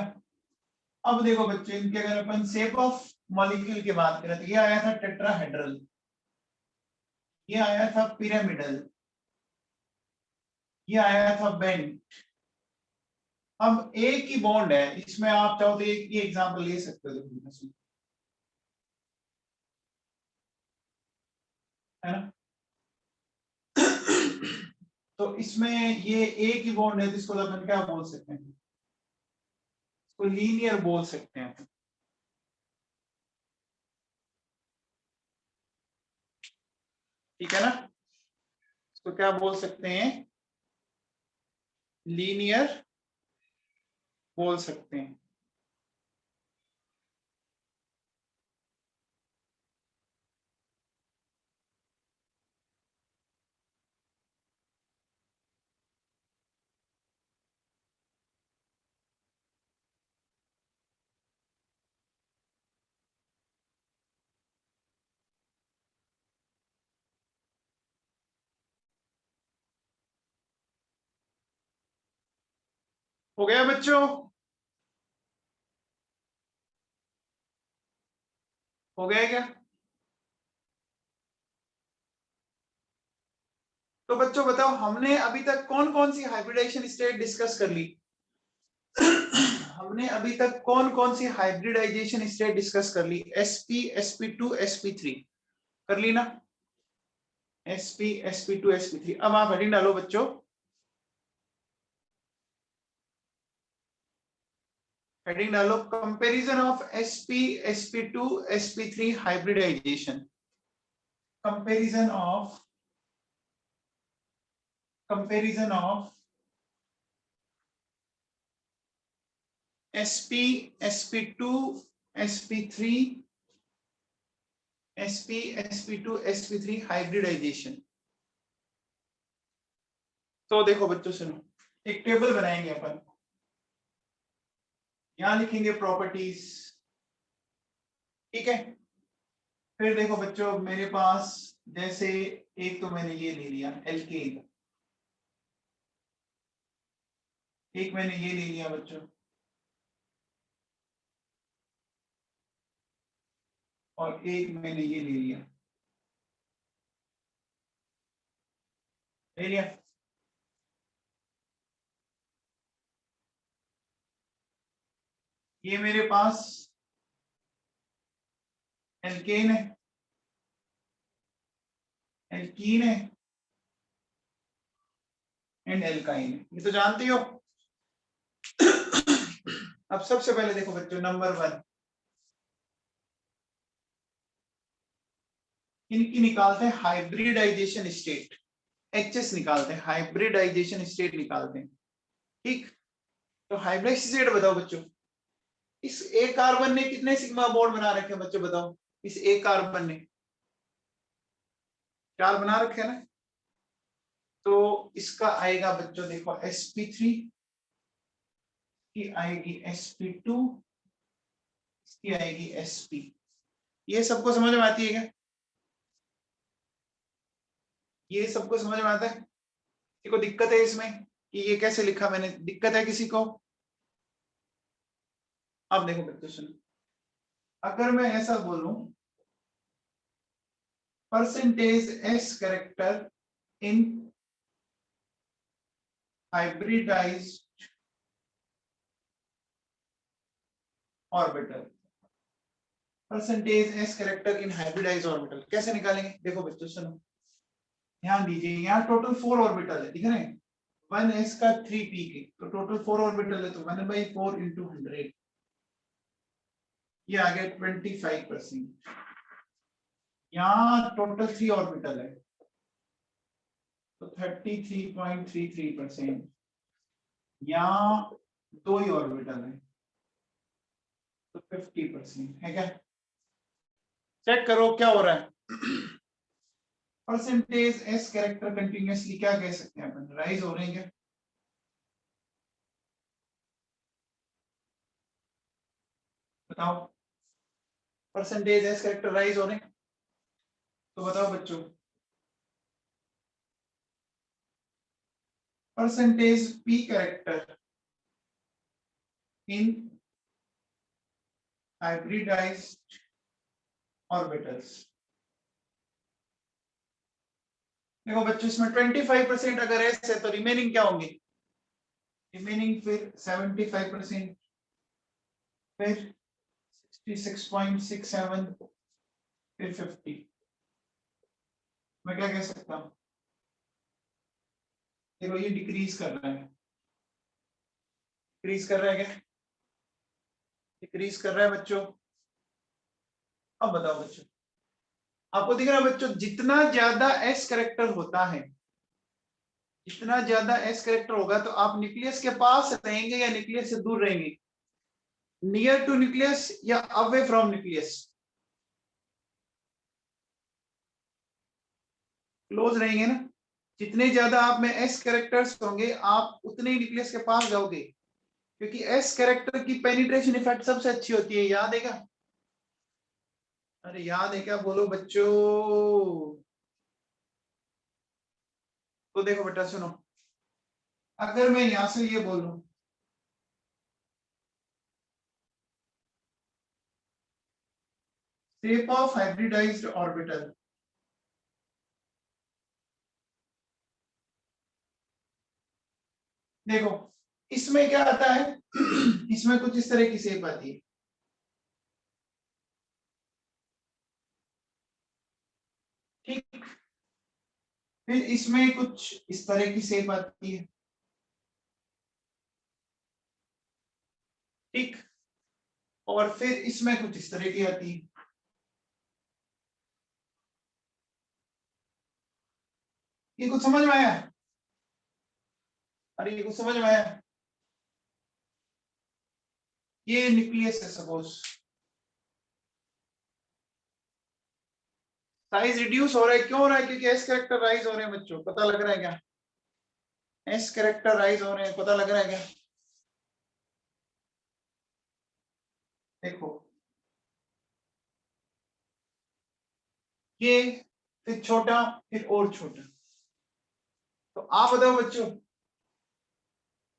अब देखो बच्चों इनके अगर अपन शेप ऑफ मॉलिक्यूल की बात करें तो ये आया था टेट्राहेड्रल, ये आया था पिरामिडल, ये आया था बेंट। अब एक ही बॉन्ड है इसमें, आप चाहो तो एक ही एग्जांपल ले सकते हो, है ना। तो इसमें ये एक ही बॉन्ड है जिसको अपन क्या बोल सकते हैं, इसको लीनियर बोल सकते हैं, ठीक है ना। इसको क्या बोल सकते हैं, लीनियर बोल सकते हैं। हो गया बच्चों? हो गया क्या? तो बच्चों बताओ, हमने अभी तक कौन कौन सी हाइब्रिडाइजेशन स्टेट डिस्कस कर ली? हमने अभी तक कौन कौन सी हाइब्रिडाइजेशन स्टेट डिस्कस कर ली? sp sp2 sp3 कर ली ना? sp sp2 sp3। अब आप हेडिंग डालो बच्चों, हेडिंग डालो comparison of sp sp2 sp3 hybridization. Comparison of sp sp2 sp3 sp sp2 sp3 hybridization. तो देखो बच्चों सुनो, एक टेबल बनाएंगे अपन, यहां लिखेंगे प्रॉपर्टीज, ठीक है? फिर देखो बच्चों मेरे पास जैसे एक तो मैंने ये ले लिया एल्केन, एक मैंने ये ले लिया बच्चों, और एक मैंने ये ले लिया, ले लिया। ये मेरे पास एल्केन है, एल्कीन है एंड एल्काइन है, ये तो जानती हो। अब सबसे पहले देखो बच्चों, नंबर 1 इनकी निकालते हैं हाइब्रिडाइजेशन स्टेट, एचएस निकालते हैं, हाइब्रिडाइजेशन स्टेट निकालते हैं, ठीक? तो हाइब्रिडाइजेशन स्टेट बताओ बच्चों, इस एक कार्बन ने कितने सिग्मा बॉन्ड बना रखे हैं बच्चों बताओ? इस एक कार्बन ने 4 बना रखे हैं ना? तो इसका आएगा बच्चों देखो sp3 की आएगी sp2, इसकी आएगी sp। ये सबको समझ में आती है क्या? ये सबको समझ में आता है? किसी को दिक्कत है इसमें कि ये कैसे लिखा मैंने? दिक्कत है किसी को? अब देखो बच्चों सुनो, अगर मैं ऐसा बोलूं percentage S character in hybridised orbital, percentage S character in hybridised orbital कैसे निकालेंगे? देखो बच्चों सुनो, ध्यान दीजिए, यहाँ टोटल 4 ऑर्बिटल है, दिख रहे हैं? 1s का 3p के, तो टोटल 4 ऑर्बिटल है, तो 1/4 into 100, ये आ गया 25%। यहाँ टोटल 3 ऑर्बिटल है, तो 33.33%। यहाँ 2 ही ऑर्बिटल है, तो 50% है क्या? चेक करो क्या हो रहा है। परसेंटेज एस कैरेक्टर कंटिन्यूअसली क्या कह सकते हैं अपन? राइज हो रहे हैं क्या? बताओ, परसेंटेज एस कैरेक्टर राइज हो रहे हैं? तो बताओ बच्चों, percentage p character in hybridized orbitals. देखो बच्चों, इसमें 25% अगर एस है तो रिमेनिंग क्या होंगे? रिमेनिंग फिर 75%, फिर 66.67, फिर 50। मैं क्या कह सकता हूँ? देखो ये डिक्रीज कर रहा है, डिक्रीज कर रहा है क्या? डिक्रीज कर रहा है बच्चों। अब बताओ बच्चों, आपको दिख रहा है बच्चों, जितना ज्यादा एस कैरेक्टर होता है, जितना ज्यादा एस कैरेक्टर होगा, तो आप न्यूक्लियस के पास रहेंगे या न्यूक्लियस से दूर रहेंगे? नियर टू न्यूक्लियस या अवे फ्रॉम न्यूक्लियस? क्लोज रहेंगे ना? जितने ज्यादा आप में एस कैरेक्टर्स होंगे, आप उतने ही न्यूक्लियस के पास जाओगे, क्योंकि एस कैरेक्टर की पेनिट्रेशन इफेक्ट सबसे अच्छी होती है, याद है क्या? अरे याद है क्या, बोलो बच्चों। तो देखो बेटा सुनो, अगर मैं यहां से ये बोलूं शेप ऑफ हाइब्रिडाइज्ड ऑर्बिटल। देखो इसमें क्या आता है इसमें कुछ इस तरह की शेप आती है, ठीक। फिर इसमें कुछ इस तरह की शेप आती है, ठीक। और फिर इसमें कुछ इस तरह की आती है। ये कुछ समझ में आया? अरे ये कुछ समझ में आया? ये न्यूक्लियस है सपोज, साइज रिड्यूस हो रहा है, क्यों हो रहा है? क्योंकि एस कैरेक्टराइज हो रहे हैं बच्चों, पता लग रहा है क्या? एस कैरेक्टराइज हो रहे हैं, पता लग रहा है क्या? देखो ये फिर छोटा, फिर और छोटा। तो आप बताओ बच्चों,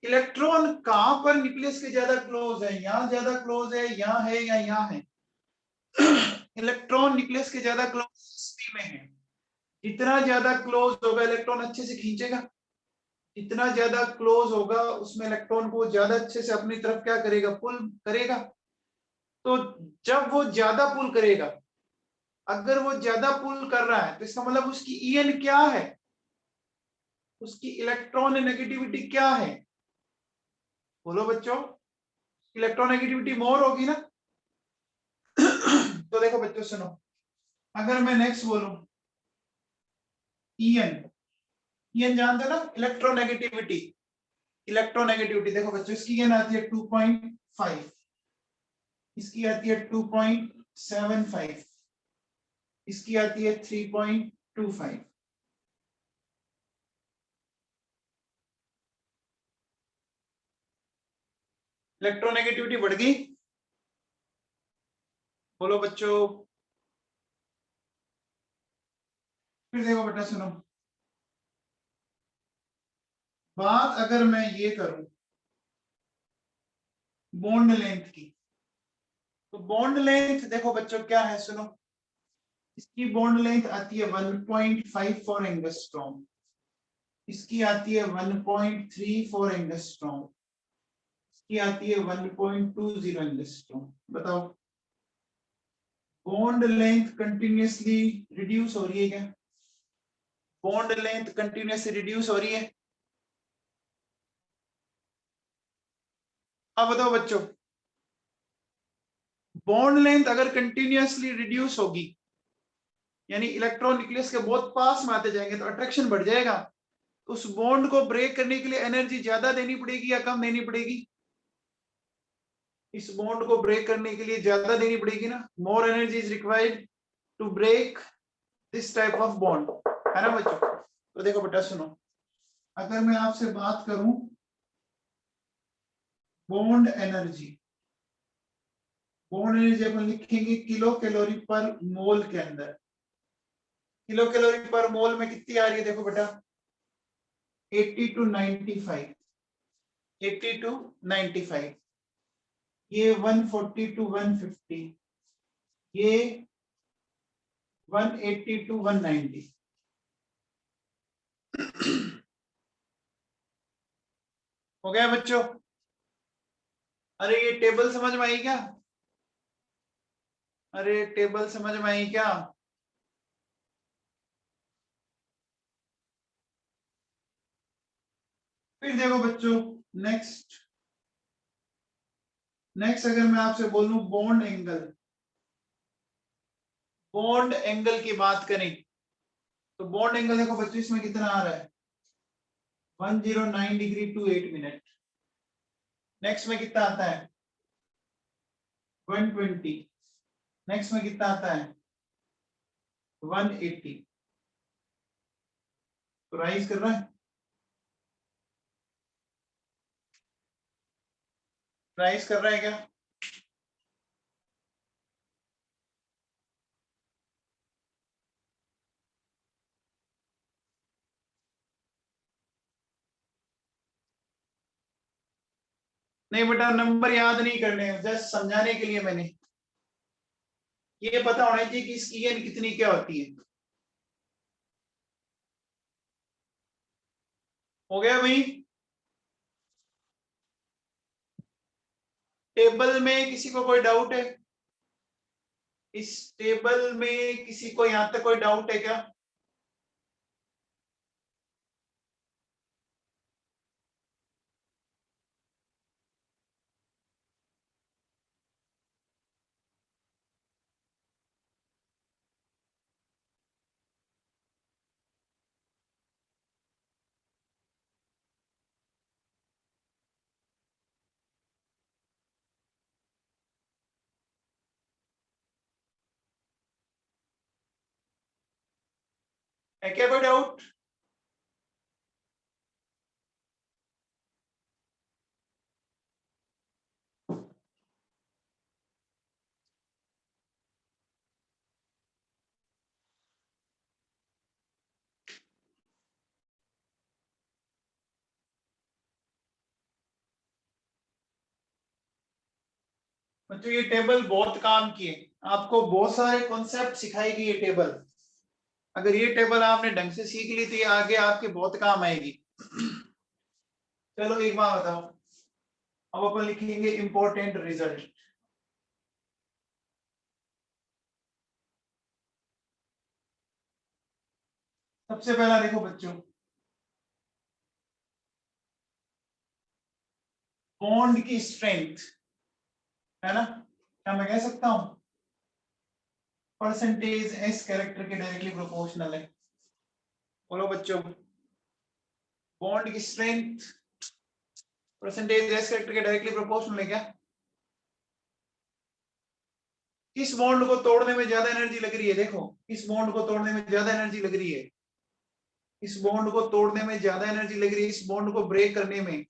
इलेक्ट्रॉन कहां पर न्यूक्लियस के ज्यादा क्लोज है? यहां ज्यादा क्लोज है, यहां है, या यहां है? इलेक्ट्रॉन न्यूक्लियस के ज्यादा क्लोज में है। जितना ज्यादा क्लोज होगा इलेक्ट्रॉन अच्छे से खींचेगा, जितना ज्यादा क्लोज होगा उसमें इलेक्ट्रॉन को ज्यादा अच्छे से अपनी तरफ क्या करेगा? पुल करेगा। तो जब वो ज्यादा पुल करेगा, अगर वो ज्यादा पुल कर रहा है तो इसका मतलब उसकी ईएन क्या है? उसकी इलेक्ट्रॉन नेगेटिविटी क्या है? बोलो बच्चों, इलेक्ट्रोनेगेटिविटी मोर होगी ना। तो देखो बच्चों सुनो, अगर मैं नेक्स्ट बोलूं ईएन, ईएन जानते हो ना, इलेक्ट्रोनेगेटिविटी। इलेक्ट्रोनेगेटिविटी देखो बच्चों, इसकी ईएन आती है 2.5, इसकी आती है 2.75, इसकी आती है 3.25। इलेक्ट्रोनेगेटिविटी बढ़ गई? बोलो बच्चों। फिर देखो बेटा सुनो, बात अगर मैं ये करूं बॉन्ड लेंथ की, तो बॉन्ड लेंथ देखो बच्चों क्या है, सुनो। इसकी बॉन्ड लेंथ आती है 1.54 एंगस्ट्रॉम, इसकी आती है 1.34 एंगस्ट्रॉम, इसकी आती है 1.20 एंगस्ट्रॉम। बताओ, बॉन्ड लेंथ कंटिन्यूअसली रिड्यूस हो रही है क्या? बॉन्ड लेंथ कंटिन्यूअसली रिड्यूस हो रही है? अब बताओ बच्चों, बॉन्ड लेंथ अगर कंटिन्यूअसली रिड्यूस होगी, यानी इलेक्ट्रॉन न्यूक्लियस के बहुत पास में आते जाएंगे, तो अट्रैक्शन बढ़ जाएगा। उस बॉन्ड को ब्रेक करने के लिए एनर्जी ज्यादा देनी पड़ेगी या कम देनी पड़ेगी? इस बॉन्ड को ब्रेक करने के लिए ज्यादा देनी पड़ेगी ना। More energy is required to break this type of bond, है ना बच्चों? तो देखो बेटा सुनो, अगर मैं आपसे बात करूं बॉन्ड एनर्जी, बॉन्ड एनर्जी अपन लिखेंगे किलो कैलोरी पर मोल के अंदर। किलो कैलोरी पर मोल में कितनी आ रही है? देखो बेटा 80 टू 95, 80 टू 95, ये 140 टू 150, ये 180 टू 190। हो गया बच्चों? अरे ये टेबल समझ में आई क्या? अरे टेबल समझ में आई क्या? फिर देखो बच्चों, नेक्स्ट नेक्स्ट अगर मैं आपसे बोलूं बॉन्ड एंगल, बॉन्ड एंगल की बात करें, तो बॉन्ड एंगल देखो बच्चों इसमें कितना आ रहा है? 109 डिग्री टू 8 मिनट। नेक्स्ट में कितना आता है? 120। नेक्स्ट में कितना आता है? 180। तो राइज कर रहा है, राइज कर रहा है क्या? नहीं बेटा, नंबर याद नहीं करने, जस्ट समझाने के लिए मैंने। ये पता होना चाहिए कि इसकी एन कितनी क्या होती है। हो गया भाई। टेबल में किसी को कोई डाउट है? इस टेबल में किसी को यहां तक कोई डाउट है क्या? है क्या कोई डाउट? बच्चों ये टेबल बहुत काम की है, आपको बहुत सारे कॉन्सेप्ट सिखाएगी ये टेबल। अगर ये टेबल आपने ढंग से सीख ली तो ये आगे आपके बहुत काम आएगी। चलो एक बात बताओ, अब अपन लिखेंगे इंपॉर्टेंट रिजल्ट। सबसे पहला देखो बच्चों, बॉन्ड की स्ट्रेंथ है ना, क्या मैं कह सकता हूं परसेंटेज एस कैरेक्टर के डायरेक्टली प्रोपोर्शनल है। बोलो बच्चों, बॉन्ड की स्ट्रेंथ परसेंटेज एस कैरेक्टर के डायरेक्टली प्रोपोर्शनल है क्या? किस बॉन्ड को तोड़ने में ज्यादा एनर्जी लग रही है? देखो, इस बॉन्ड को तोड़ने में ज्यादा एनर्जी लग रही है, इस बॉन्ड को तोड़ने में ज्यादा एनर्जी लग रही है, इस बॉन्ड को ब्रेक करने में।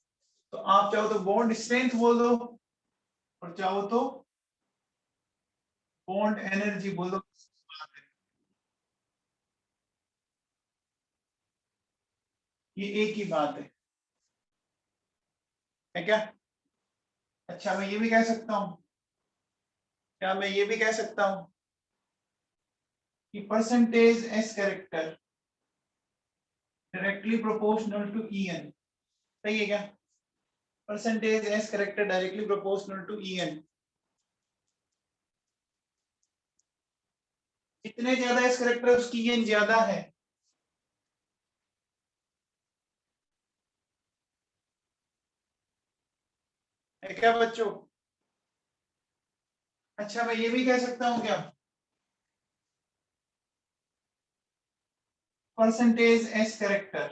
तो आप चाहो तो बॉन्ड स्ट्रेंथ बोल दो और चाहो तो बॉन्ड एनर्जी बोल दो। ये एक ही बात है क्या? अच्छा मैं ये भी कह सकता हूँ, क्या मैं ये भी कह सकता हूँ कि percentage S character directly proportional to E N, सही है क्या? Percentage S character directly proportional to E N. जितने ज्यादा एस कैरेक्टर उसकी एन ज्यादा है क्या बच्चों? अच्छा मैं ये भी कह सकता हूँ क्या, percentage S character,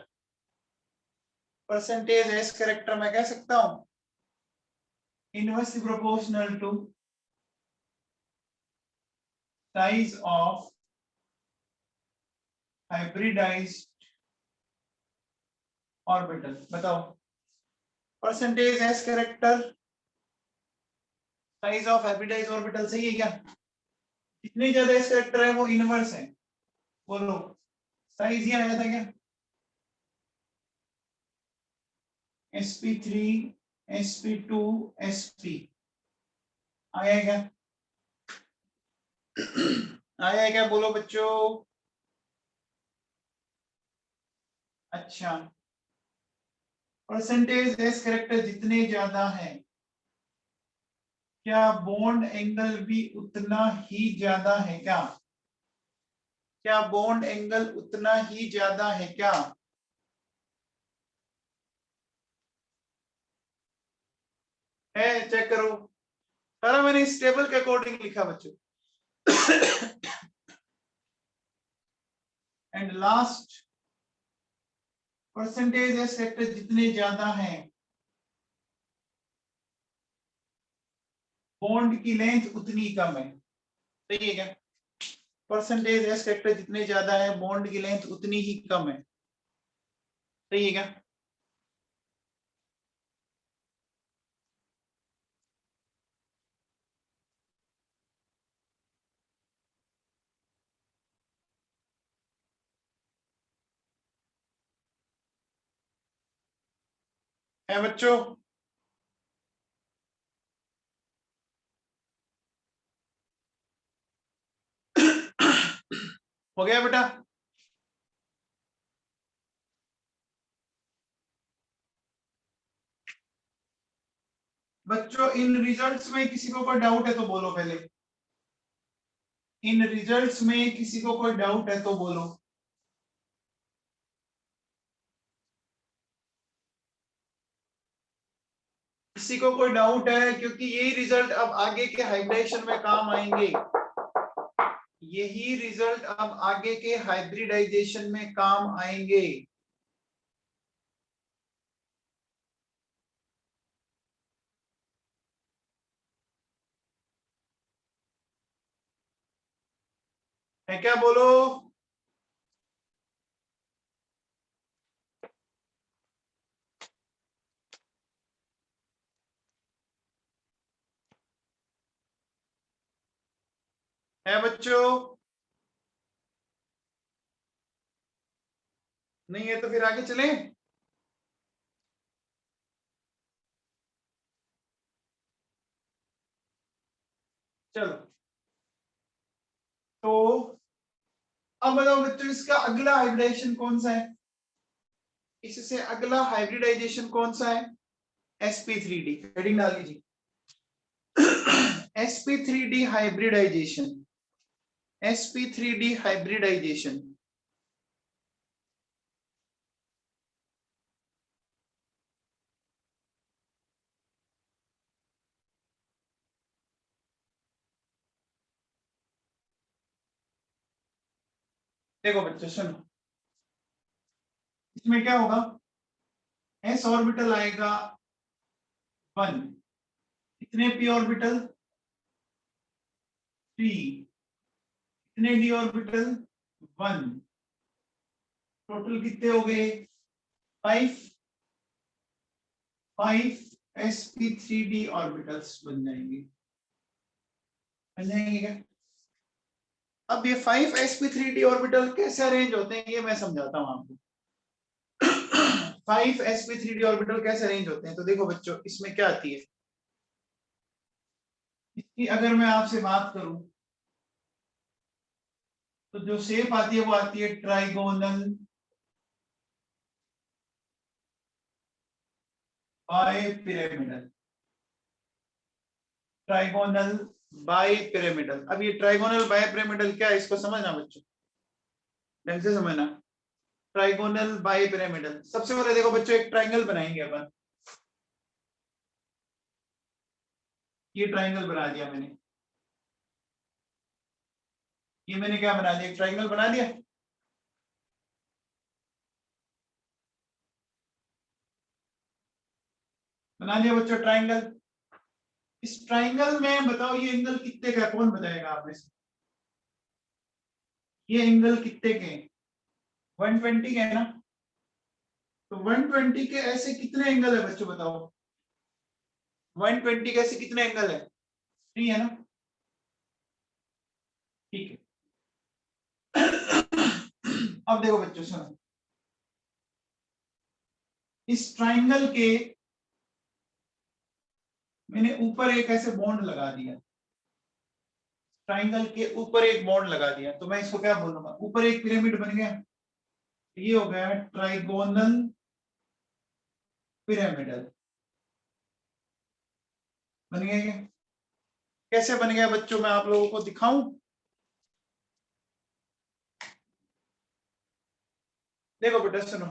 percentage S character मैं कह सकता हूँ inversely proportional to size of hybridised orbital. बताओ, percentage S character size of hybridised orbital सही है क्या? जितने ज्यादा एस कैरेक्टर है वो इनवर्स है। बोलो, साइज ये आया था क्या? sp3 sp2 sp आया है क्या? आया है क्या? बोलो बच्चों। अच्छा, परसेंटेज एस कैरेक्टर जितने ज्यादा है, क्या बॉन्ड एंगल भी उतना ही ज्यादा है क्या? क्या बॉन्ड एंगल उतना ही ज्यादा है क्या? है, चेक करो। सारा मैंने इस टेबल के अकॉर्डिंग लिखा बच्चों। And last, percentage S character जितने ज्यादा हैं, बॉन्ड की लेंथ उतनी कम है, सही है क्या? परसेंटेज एस कैरेक्टर जितने ज्यादा है, बॉन्ड की लेंथ उतनी ही कम है, सही है क्या? है बच्चों? हो गया बेटा? बच्चों इन रिजल्ट्स में किसी को कोई डाउट है तो बोलो पहले। इन रिजल्ट्स में किसी को कोई डाउट है तो बोलो। किसी को कोई डाउट है? क्योंकि यही रिजल्ट अब आगे के हाइब्रिडाइजेशन में काम आएंगे। यही रिजल्ट अब आगे के हाइब्रिडाइजेशन में काम आएंगे। है क्या? बोलो। है बच्चों? नहीं है तो फिर आगे चलें। चलो तो अब बताओ बच्चों, इसका अगला हाइब्रिडाइजेशन कौन सा है? इससे अगला हाइब्रिडाइजेशन कौन सा है? sp3d। हेडिंग डाल लीजिए। sp3d hybridisation. sp3d hybridisation. देखो बच्चों सुनो, इसमें क्या होगा? s ऑर्बिटल आएगा 1, कितने p ऑर्बिटल? 3, कितने d ऑर्बिटल? 1। टोटल कितने हो गए? 5। 5 sp3d ऑर्बिटल्स बन जाएंगे। बन जाएंगे क्या? अब ये 5 sp3d ऑर्बिटल कैसे अरेंज होते हैं ये मैं समझाता हूं आपको। 5 sp3d ऑर्बिटल कैसे अरेंज होते हैं? तो देखो बच्चों, इसमें क्या आती है, इसकी अगर मैं आपसे बात करूं तो जो शेप आती है वो आती है trigonal bipyramidal. Trigonal bipyramidal. अब ये ट्राइगोनल बाय पिरामिडल क्या है, इसको समझना बच्चों, ढंग से समझना। ट्राइगोनल बाय पिरामिडल, सबसे पहले देखो बच्चों, एक ट्राइंगल बनाएंगे अपन। ये ट्राइंगल बना दिया मैंने। ये मैंने क्या बना दिया? एक ट्राइंगल बना दिया। बना दिया बच्चों ट्राइंगल। इस ट्राइंगल में बताओ ये एंगल कितने का है? कौन बताएगा आप में से? ये एंगल कितने के हैं? 120 के है ना? तो 120 के ऐसे कितने एंगल है बच्चों बताओ? 120 के ऐसे कितने एंगल है? 3 है ना? ठीक है। अब देखो बच्चों सुनो, इस ट्राइंगल के मैंने ऊपर एक ऐसे बॉन्ड लगा दिया। ट्राइंगल के ऊपर एक बॉन्ड लगा दिया, तो मैं इसको क्या बोलूंगा? ऊपर एक पिरामिड बन गया। ये हो गया ट्राइगोनल पिरामिडल। बन गया क्या? कैसे बन गया बच्चों, मैं आप लोगों को दिखाऊं? देखो बेटा सुनो,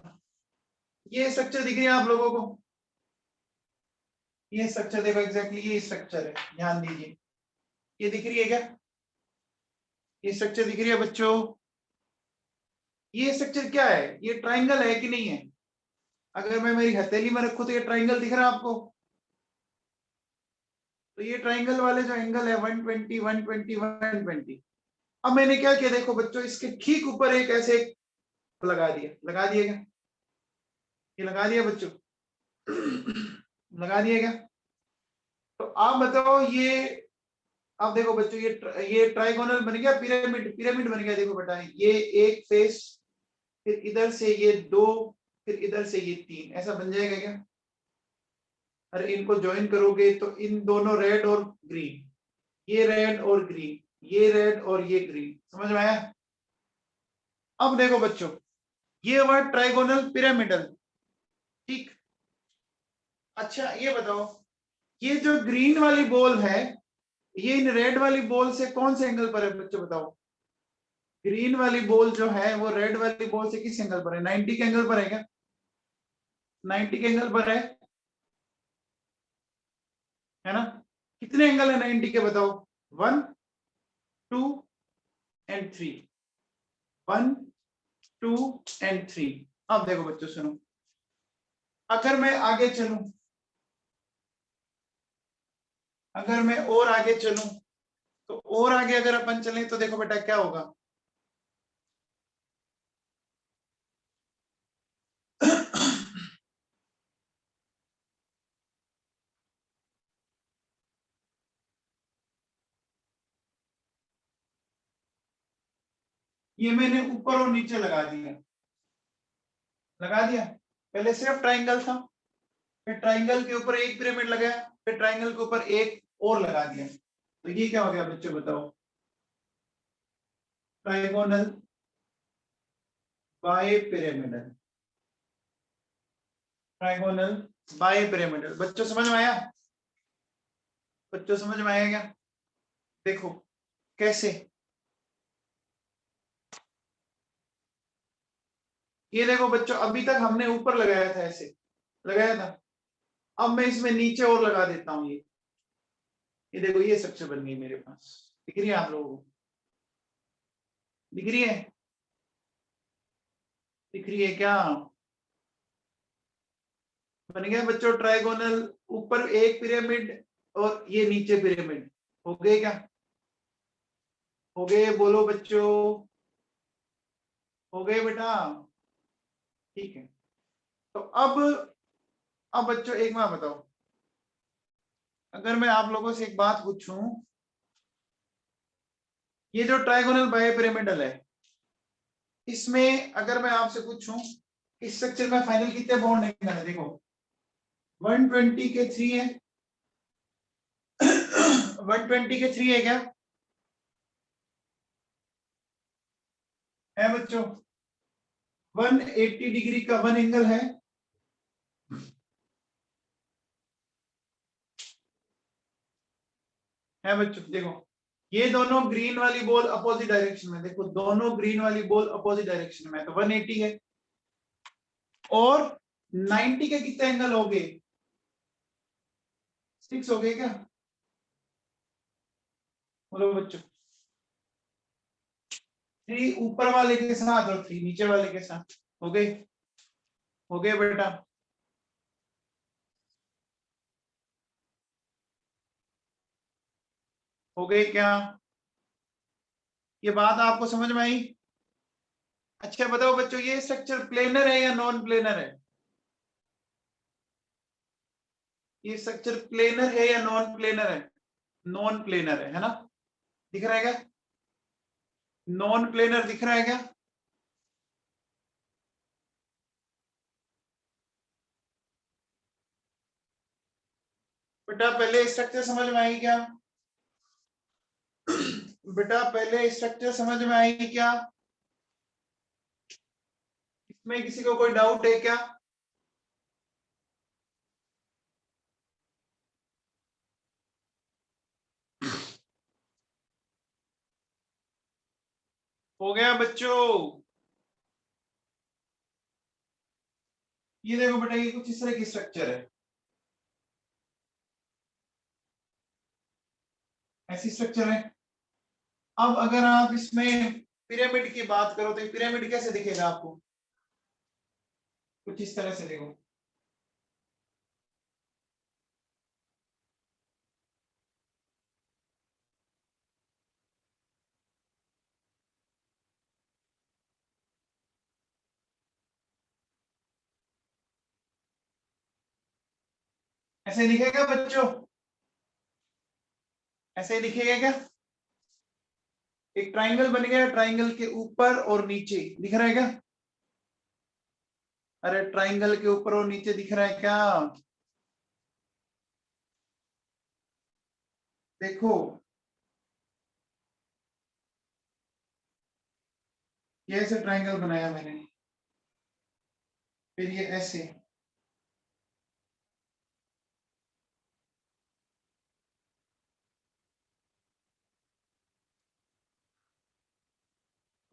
ये स्ट्रक्चर दिख रही है आप लोगों को? ये स्ट्रक्चर देखो, एग्जैक्टली ये स्ट्रक्चर है, ध्यान दीजिए। ये दिख रही है क्या? ये स्ट्रक्चर दिख रही है बच्चों? ये स्ट्रक्चर क्या है? ये ट्राइंगल है कि नहीं है? अगर मैं मेरी हथेली में रखूं तो ये ट्राइंगल दिख रहा है आपको? तो ये ट्राइंगल वाले जो एंगल है 120 120 120। अब मैंने क्या किया देखो बच्चों, इसके ठीक ऊपर एक ऐसे लगा दिया। लगा दिया क्या? ये लगा दिया बच्चों? लगा दिया क्या? तो आप बताओ ये, अब देखो बच्चों, ये ट्राइगोनल बन गया, पिरामिड पिरामिड बन गया। देखो बेटा, ये एक फेस, फिर इधर से ये 2, फिर इधर से ये 3, ऐसा बन जाएगा क्या? अरे इनको ज्वाइन करोगे तो इन दोनों रेड और ग्रीन, ये रेड और ग्रीन, ये रेड और ये ग्रीन, समझ में आया? अब देखो बच्चों, ये हुआ ट्राइगोनल पिरामिडल, ठीक। अच्छा ये बताओ, ये जो ग्रीन वाली बॉल है, ये इन रेड वाली बॉल से कौन से एंगल पर है बच्चों बताओ। ग्रीन वाली बॉल जो है वो रेड वाली बॉल से किस एंगल पर है? 90 के एंगल पर है क्या? 90 के एंगल पर है ना? कितने एंगल है 90 के बताओ? 1 2 एंड 3, 1 2 एंड 3। अब देखो बच्चों सुनो, अगर मैं आगे चलूं, अगर मैं और आगे चलूं, तो और आगे अगर अपन चलें तो देखो बेटा क्या होगा। ये मैंने ऊपर और नीचे लगा दिया, लगा दिया। पहले सिर्फ ट्राइंगल था, फिर ट्राइंगल के ऊपर एक पिरामिड लगाया, फिर ट्राइंगल के ऊपर एक और लगा दिया। तो ये क्या हो गया बच्चों बताओ? Trigonal bipyramidal, trigonal bipyramidal. बच्चों समझ में आया? बच्चों समझ में आया क्या? देखो कैसे, ये देखो बच्चों, अभी तक हमने ऊपर लगाया था, ऐसे लगाया था। अब मैं इसमें नीचे और लगा देता हूं। ये देखो, ये स्ट्रक्चर बन गई मेरे पास। दिख रही है आप लोगों को? दिख रही है? दिख रही है क्या? बन गया बच्चों ट्राइगोनल, ऊपर एक पिरामिड और ये नीचे पिरामिड। हो गए क्या? हो गए? बोलो बच्चों, हो गए बेटा? ठीक है। तो अब बच्चों एक बात बताओ, अगर मैं आप लोगों से एक बात पूछूं, ये जो ट्राइगोनल बाय पिरामिडल है, इसमें अगर मैं आपसे पूछूं, इस स्ट्रक्चर में फाइनल कितने बॉन्ड है? देखो 120 के 3 है। 120 के 3 है क्या? है बच्चों? 180 डिग्री का वन एंगल है बच्चों? देखो, ये दोनों ग्रीन वाली बॉल अपोजिट डायरेक्शन में, देखो दोनों ग्रीन वाली बॉल अपोजिट डायरेक्शन में, तो 180 है। और 90 के कितने एंगल हो गए? 6 हो गए क्या? बोलो बच्चों। 3 ऊपर वाले के साथ और 3 नीचे वाले के साथ। हो गए? हो गए बेटा? हो गए क्या? ये बात आपको समझ में आई? अच्छा बताओ बच्चों, ये स्ट्रक्चर प्लेनर है या नॉन प्लेनर है? ये स्ट्रक्चर प्लेनर है या नॉन प्लेनर है? नॉन प्लेनर है ना? दिख रहा है क्या? नॉन प्लेनर दिख रहा है क्या? बेटा पहले स्ट्रक्चर समझ में आई क्या? बेटा पहले स्ट्रक्चर समझ में आई क्या? इसमें किसी को कोई डाउट है क्या? हो गया बच्चों? ये देखो बेटा, ये कुछ इस तरह की स्ट्रक्चर है, ऐसी स्ट्रक्चर है। अब अगर आप इसमें पिरामिड की बात करो, तो पिरामिड कैसे दिखेगा आपको? कुछ इस तरह से देखो। ऐसे दिखेगा बच्चों? ऐसे दिखेगा क्या? एक ट्राइंगल बन गया, ट्राइंगल के ऊपर और नीचे दिख रहा है क्या? अरे ट्राइंगल के ऊपर और नीचे दिख रहा है क्या? देखो, ये ऐसे ट्राइंगल बनाया मैंने, फिर ये ऐसे,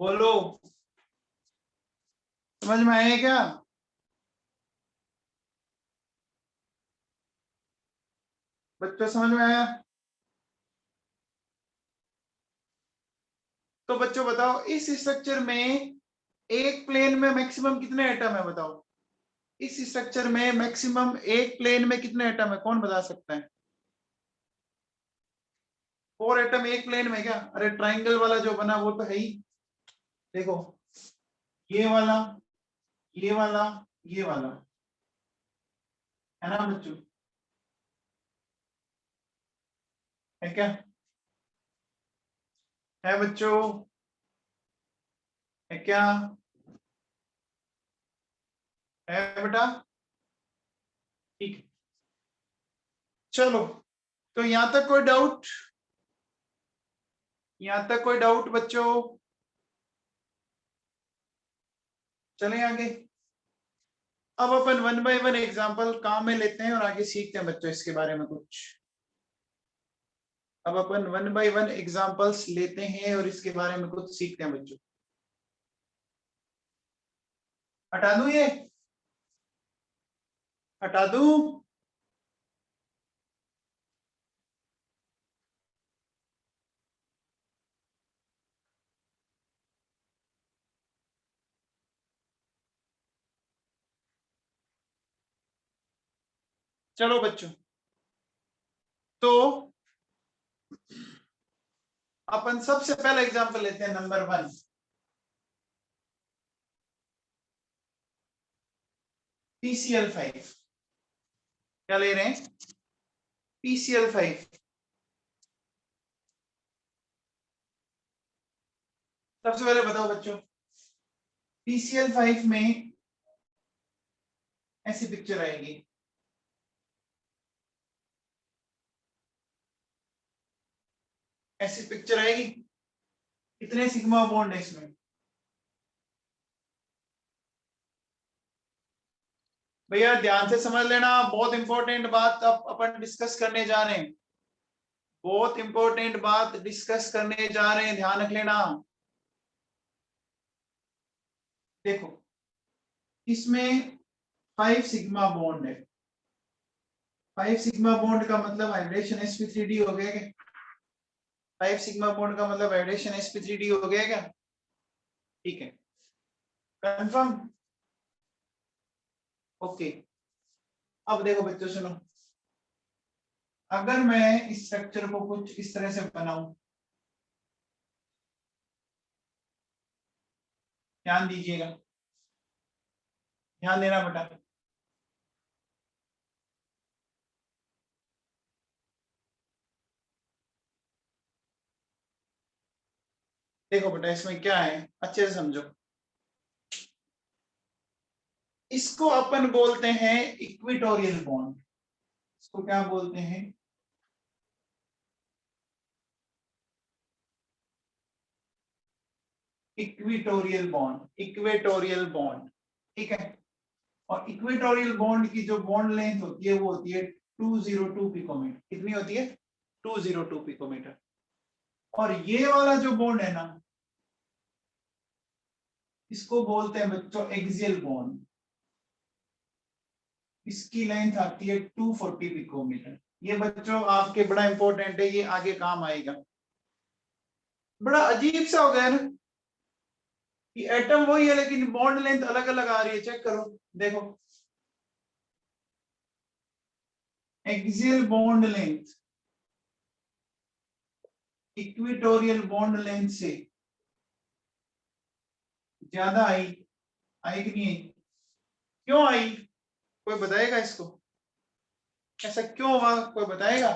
बोलो समझ में आया क्या? बच्चों समझ में आया? तो बच्चों बताओ इस स्ट्रक्चर में एक प्लेन में मैक्सिमम कितने एटम है बताओ? इस स्ट्रक्चर में मैक्सिमम एक प्लेन में कितने एटम है, कौन बता सकता है? 4 एटम एक प्लेन में क्या? अरे ट्राइंगल वाला जो बना वो तो है ही। देखो ये वाला, ये वाला, ये वाला, है ना बच्चों? है क्या? है बच्चों? है क्या? है बेटा? ठीक है, चलो। तो यहां तक कोई डाउट? यहां तक कोई डाउट बच्चों? चलें आगे। अब अपन 1 बाय 1 एग्जांपल काम में लेते हैं और आगे सीखते हैं बच्चों इसके बारे में कुछ। अब अपन 1 बाय 1 एग्जांपल्स लेते हैं और इसके बारे में कुछ सीखते हैं बच्चों। हटा दूं ये? हटा दूं? चलो बच्चों, तो अपन सबसे पहला एग्जांपल लेते हैं नंबर 1। PCl5। क्या ले रहे हैं? PCl5। सबसे पहले बताओ बच्चों, PCl5 में ऐसी पिक्चर आएगी, ऐसी पिक्चर आएगी। कितने सिग्मा बॉन्ड है इसमें? भैया ध्यान से समझ लेना, बहुत इंपॉर्टेंट बात अब अपन डिस्कस करने जा रहे हैं। बहुत इंपॉर्टेंट बात डिस्कस करने जा रहे हैं, ध्यान रख लेना। देखो इसमें 5 सिग्मा बॉन्ड है। 5 सिग्मा बॉन्ड का मतलब हाइड्रेशन sp3d हो गया क्या? 5 सिग्मा बॉन्ड का मतलब हाइड्रेशन sp3d हो गया क्या? ठीक है, कंफर्म? ओके। अब देखो बच्चों सुनो, अगर मैं इस स्ट्रक्चर को कुछ इस तरह से बनाऊं, ध्यान दीजिएगा, ध्यान देना बेटा। देखो बेटा इसमें क्या है, अच्छे से समझो। इसको अपन बोलते हैं इक्विटोरियल बॉन्ड। इसको क्या बोलते हैं? Equatorial bond. इक्वेटोरियल बॉन्ड, ठीक है। और इक्वेटोरियल बॉन्ड की जो बॉन्ड लेंथ होती है वो होती है 202 पिकोमीटर। कितनी होती है? 202 पिकोमीटर। और ये वाला जो बॉन्ड है ना, इसको बोलते हैं बच्चों एक्सियल बॉन्ड। इसकी लेंथ आती है 240 पिकोमीटर। ये बच्चों आपके बड़ा इंपॉर्टेंट है, ये आगे काम आएगा। बड़ा अजीब सा हो गया ना कि एटम वही है लेकिन बॉन्ड लेंथ अलग अलग आ रही है। चेक करो, देखो axial bond length equatorial bond length से ज्यादा आई। आई कि नहीं आई? क्यों आई? कोई बताएगा इसको? ऐसा क्यों हुआ, कोई बताएगा?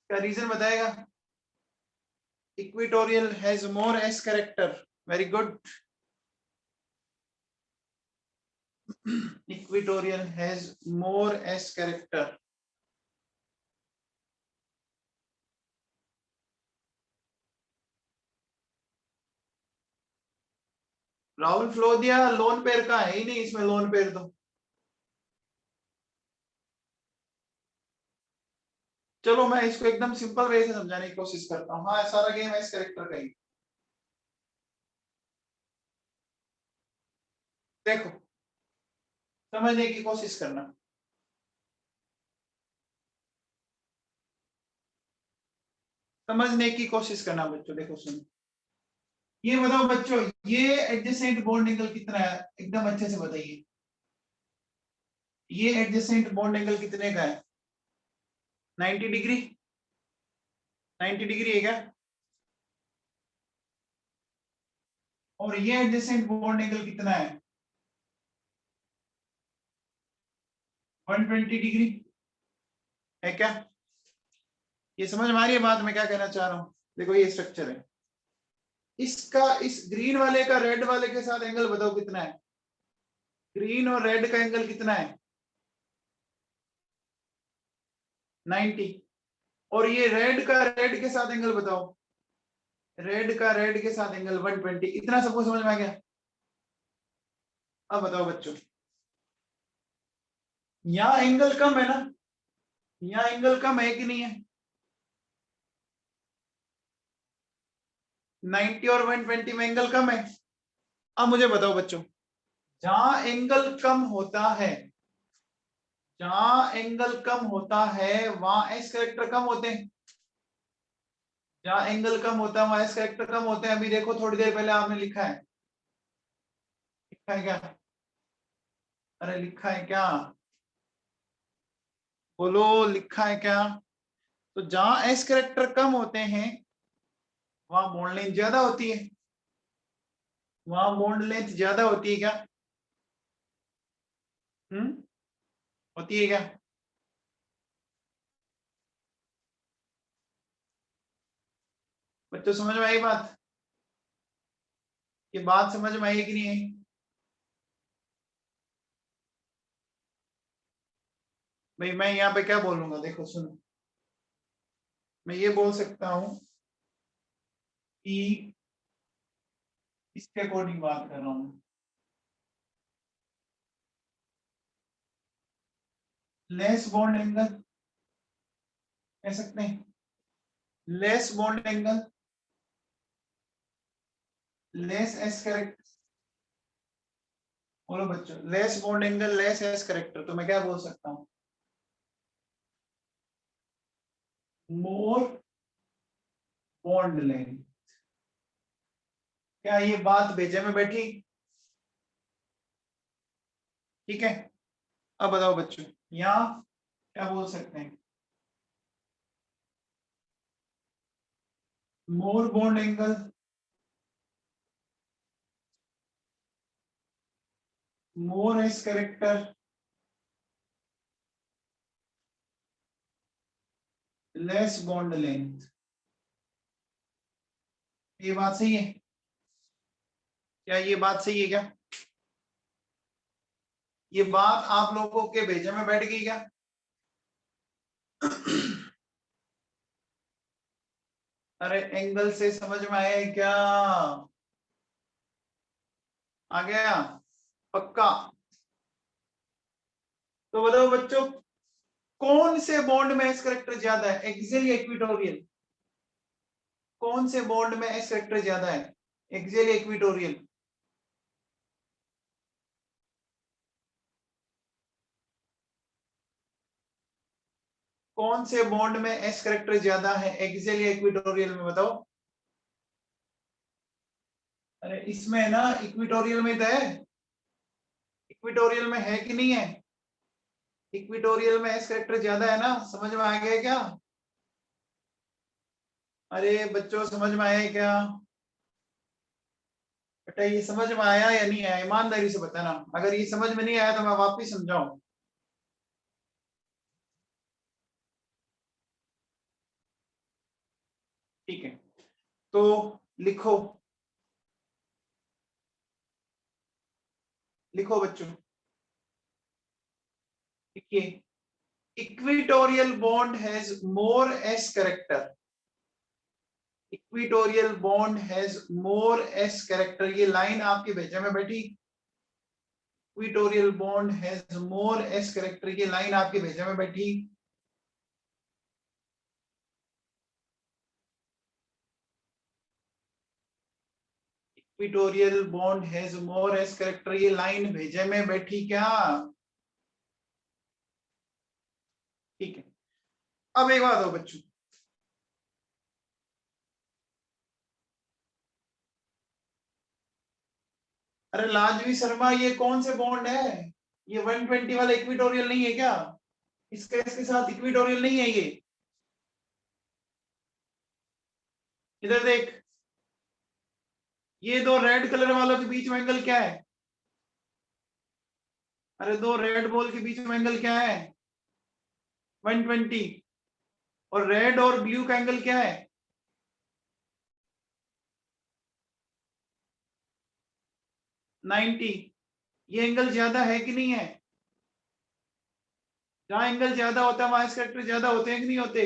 क्या रीजन बताएगा? Equatorial has more S character. Very good. Equatorial has more S character. Rahul flow दिया, लोन पेयर का है ही नहीं इसमें, लोन पेयर तो चलो मैं इसको एकदम सिंपल वे से समझाने की कोशिश करता हूँ। हाँ सारा गेम है इस कैरेक्टर का ही। देखो समझने की कोशिश करना, समझने की कोशिश करना बच्चों। देखो सुनो, ये बताओ बच्चों, ये एडजेसेंट बॉन्ड एंगल कितना है, एकदम अच्छे से बताइए। ये एडजेसेंट बॉन्ड एंगल कितने का है? 90 डिग्री, 90 डिग्री है क्या? और ये एडजेसेंट बॉन्ड एंगल कितना है? 120 डिग्री है क्या? ये समझ में आ रही है बात मैं क्या कहना चाह रहा हूँ? देखो ये स्ट्रक्चर है, इसका इस ग्रीन वाले का रेड वाले के साथ एंगल बताओ कितना है? ग्रीन और रेड का एंगल कितना है? 90। और ये रेड का रेड के साथ एंगल बताओ, रेड का रेड के साथ एंगल 120। इतना सबको समझ में आ गया? अब बताओ बच्चों, यहाँ एंगल कम है ना, यहाँ एंगल कम है कि नहीं है? 90 और 120 में एंगल कम है। अब मुझे बताओ बच्चों, जहां एंगल कम होता है, जहां एंगल कम होता है वहां एस कैरेक्टर कम होते हैं। जहां एंगल कम होता है वहां एस कैरेक्टर कम होते हैं। अभी देखो थोड़ी देर पहले आपने लिखा है, लिखा है क्या? अरे लिखा है क्या? बोलो लिखा है क्या? तो जहां एस कैरेक्टर कम होते हैं वहां बॉन्ड लेंथ ज्यादा होती है। वहां बॉन्ड लेंथ ज्यादा होती है क्या? हम्म, होती है क्या? बच्चों समझ में आई बात? ये बात समझ में आई कि नहीं आई? भाई मैं यहाँ पे क्या बोलूंगा, देखो सुनो, मैं ये बोल सकता हूँ कि इसके अकॉर्डिंग बात कर रहा हूँ, लेस बॉन्ड एंगल कह सकते हैं, less bond angle, less S character. बोलो बच्चों, less bond angle less S character, तो मैं क्या बोल सकता हूँ? मोर बॉन्ड लेंथ। क्या ये बात भेजे में बैठी? ठीक है। अब बताओ बच्चों, यहाँ क्या बोल सकते हैं? More bond angle more S character less bond length. ये बात सही है क्या? ये बात सही है क्या? ये बात आप लोगों के भेजे में बैठ गई क्या? अरे एंगल से समझ में आया है क्या? आ गया पक्का? तो बताओ बच्चों, कौन से बॉन्ड में एस कैरेक्टर ज्यादा है, एक्सियल या इक्विटोरियल? कौन से बॉन्ड में एस कैरेक्टर ज्यादा है, एक्सियल या इक्विटोरियल? कौन से बॉन्ड में एस कैरेक्टर ज्यादा है, एक्सियल या इक्विटोरियल में बताओ? अरे इसमें ना इक्विटोरियल में तो है, इक्विटोरियल में है कि नहीं है? इक्विटोरियल में एस कैरेक्टर ज्यादा है ना, समझ में आ गया क्या? अरे बच्चों समझ में आया क्या? बेटा ये समझ में आया या नहीं आया, ईमानदारी से बताना। अगर ये समझ में नहीं आया तो मैं वापिस समझाऊं? ठीक है, तो लिखो, लिखो बच्चों, देखिए, equatorial bond has more S character, equatorial bond has more S character, ये लाइन आपके भेजे में बैठी, equatorial bond has more S character, ये लाइन आपके भेजे में बैठी। Equatorial bond has more S character, ये लाइन भेजे में बैठी क्या? ठीक है, अब एक बात हो बच्चों, अरे लाजमी शर्मा ये कौन से बॉन्ड है? ये 120 वाला इक्विटोरियल नहीं है क्या? इसके साथ इक्विटोरियल नहीं है ये। इधर देख, ये दो रेड कलर वालों के बीच में एंगल क्या है? अरे दो रेड बॉल के बीच में एंगल क्या है? 120। और रेड और ब्लू का एंगल क्या है? 90। ये एंगल ज्यादा है कि नहीं है? जहां एंगल ज्यादा होता है वहां इसके कैरेक्टर ज्यादा होते हैं कि नहीं होते?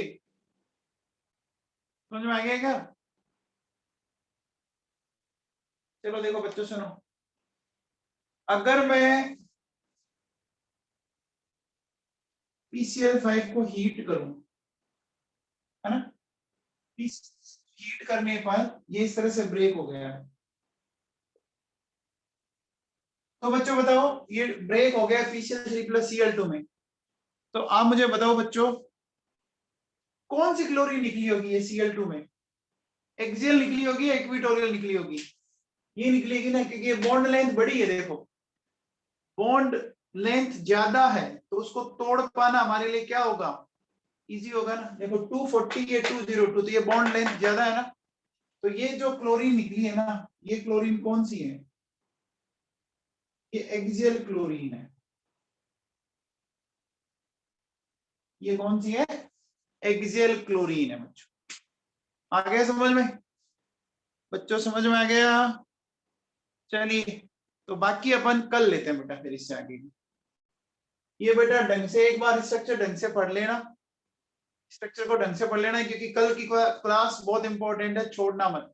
समझ में आ गया क्या? चलो देखो बच्चों सुनो, अगर मैं PCl5 को हीट करूं, है ना, हीट करने पर ये इस तरह से ब्रेक हो गया है, तो बच्चों बताओ ये ब्रेक हो गया PCl3 + Cl2 में, तो आप मुझे बताओ बच्चों कौन सी क्लोरीन निकली होगी ये Cl2 में? एक्सियल निकली होगी या इक्विटोरियल निकली होगी? ये निकलेगी ना, क्योंकि ये बॉन्ड लेंथ बड़ी है, देखो बॉन्ड लेंथ ज्यादा है तो उसको तोड़ पाना हमारे लिए क्या होगा? इजी होगा ना। देखो 240 ये 202, तो ये बॉन्ड लेंथ ज्यादा है ना, तो ये जो क्लोरीन निकली है ना, ये क्लोरीन कौन सी है? ये एक्सियल क्लोरीन है। ये कौन सी है? एक्सियल क्लोरीन है बच्चों। आ गया समझ में? बच्चों समझ में आ गया? चलिए तो बाकी अपन कल लेते हैं बेटा, फिर इससे आगे। ये बेटा ढंग से एक बार स्ट्रक्चर ढंग से पढ़ लेना, स्ट्रक्चर को ढंग से पढ़ लेना, क्योंकि कल की क्लास बहुत इंपॉर्टेंट है, छोड़ना मत।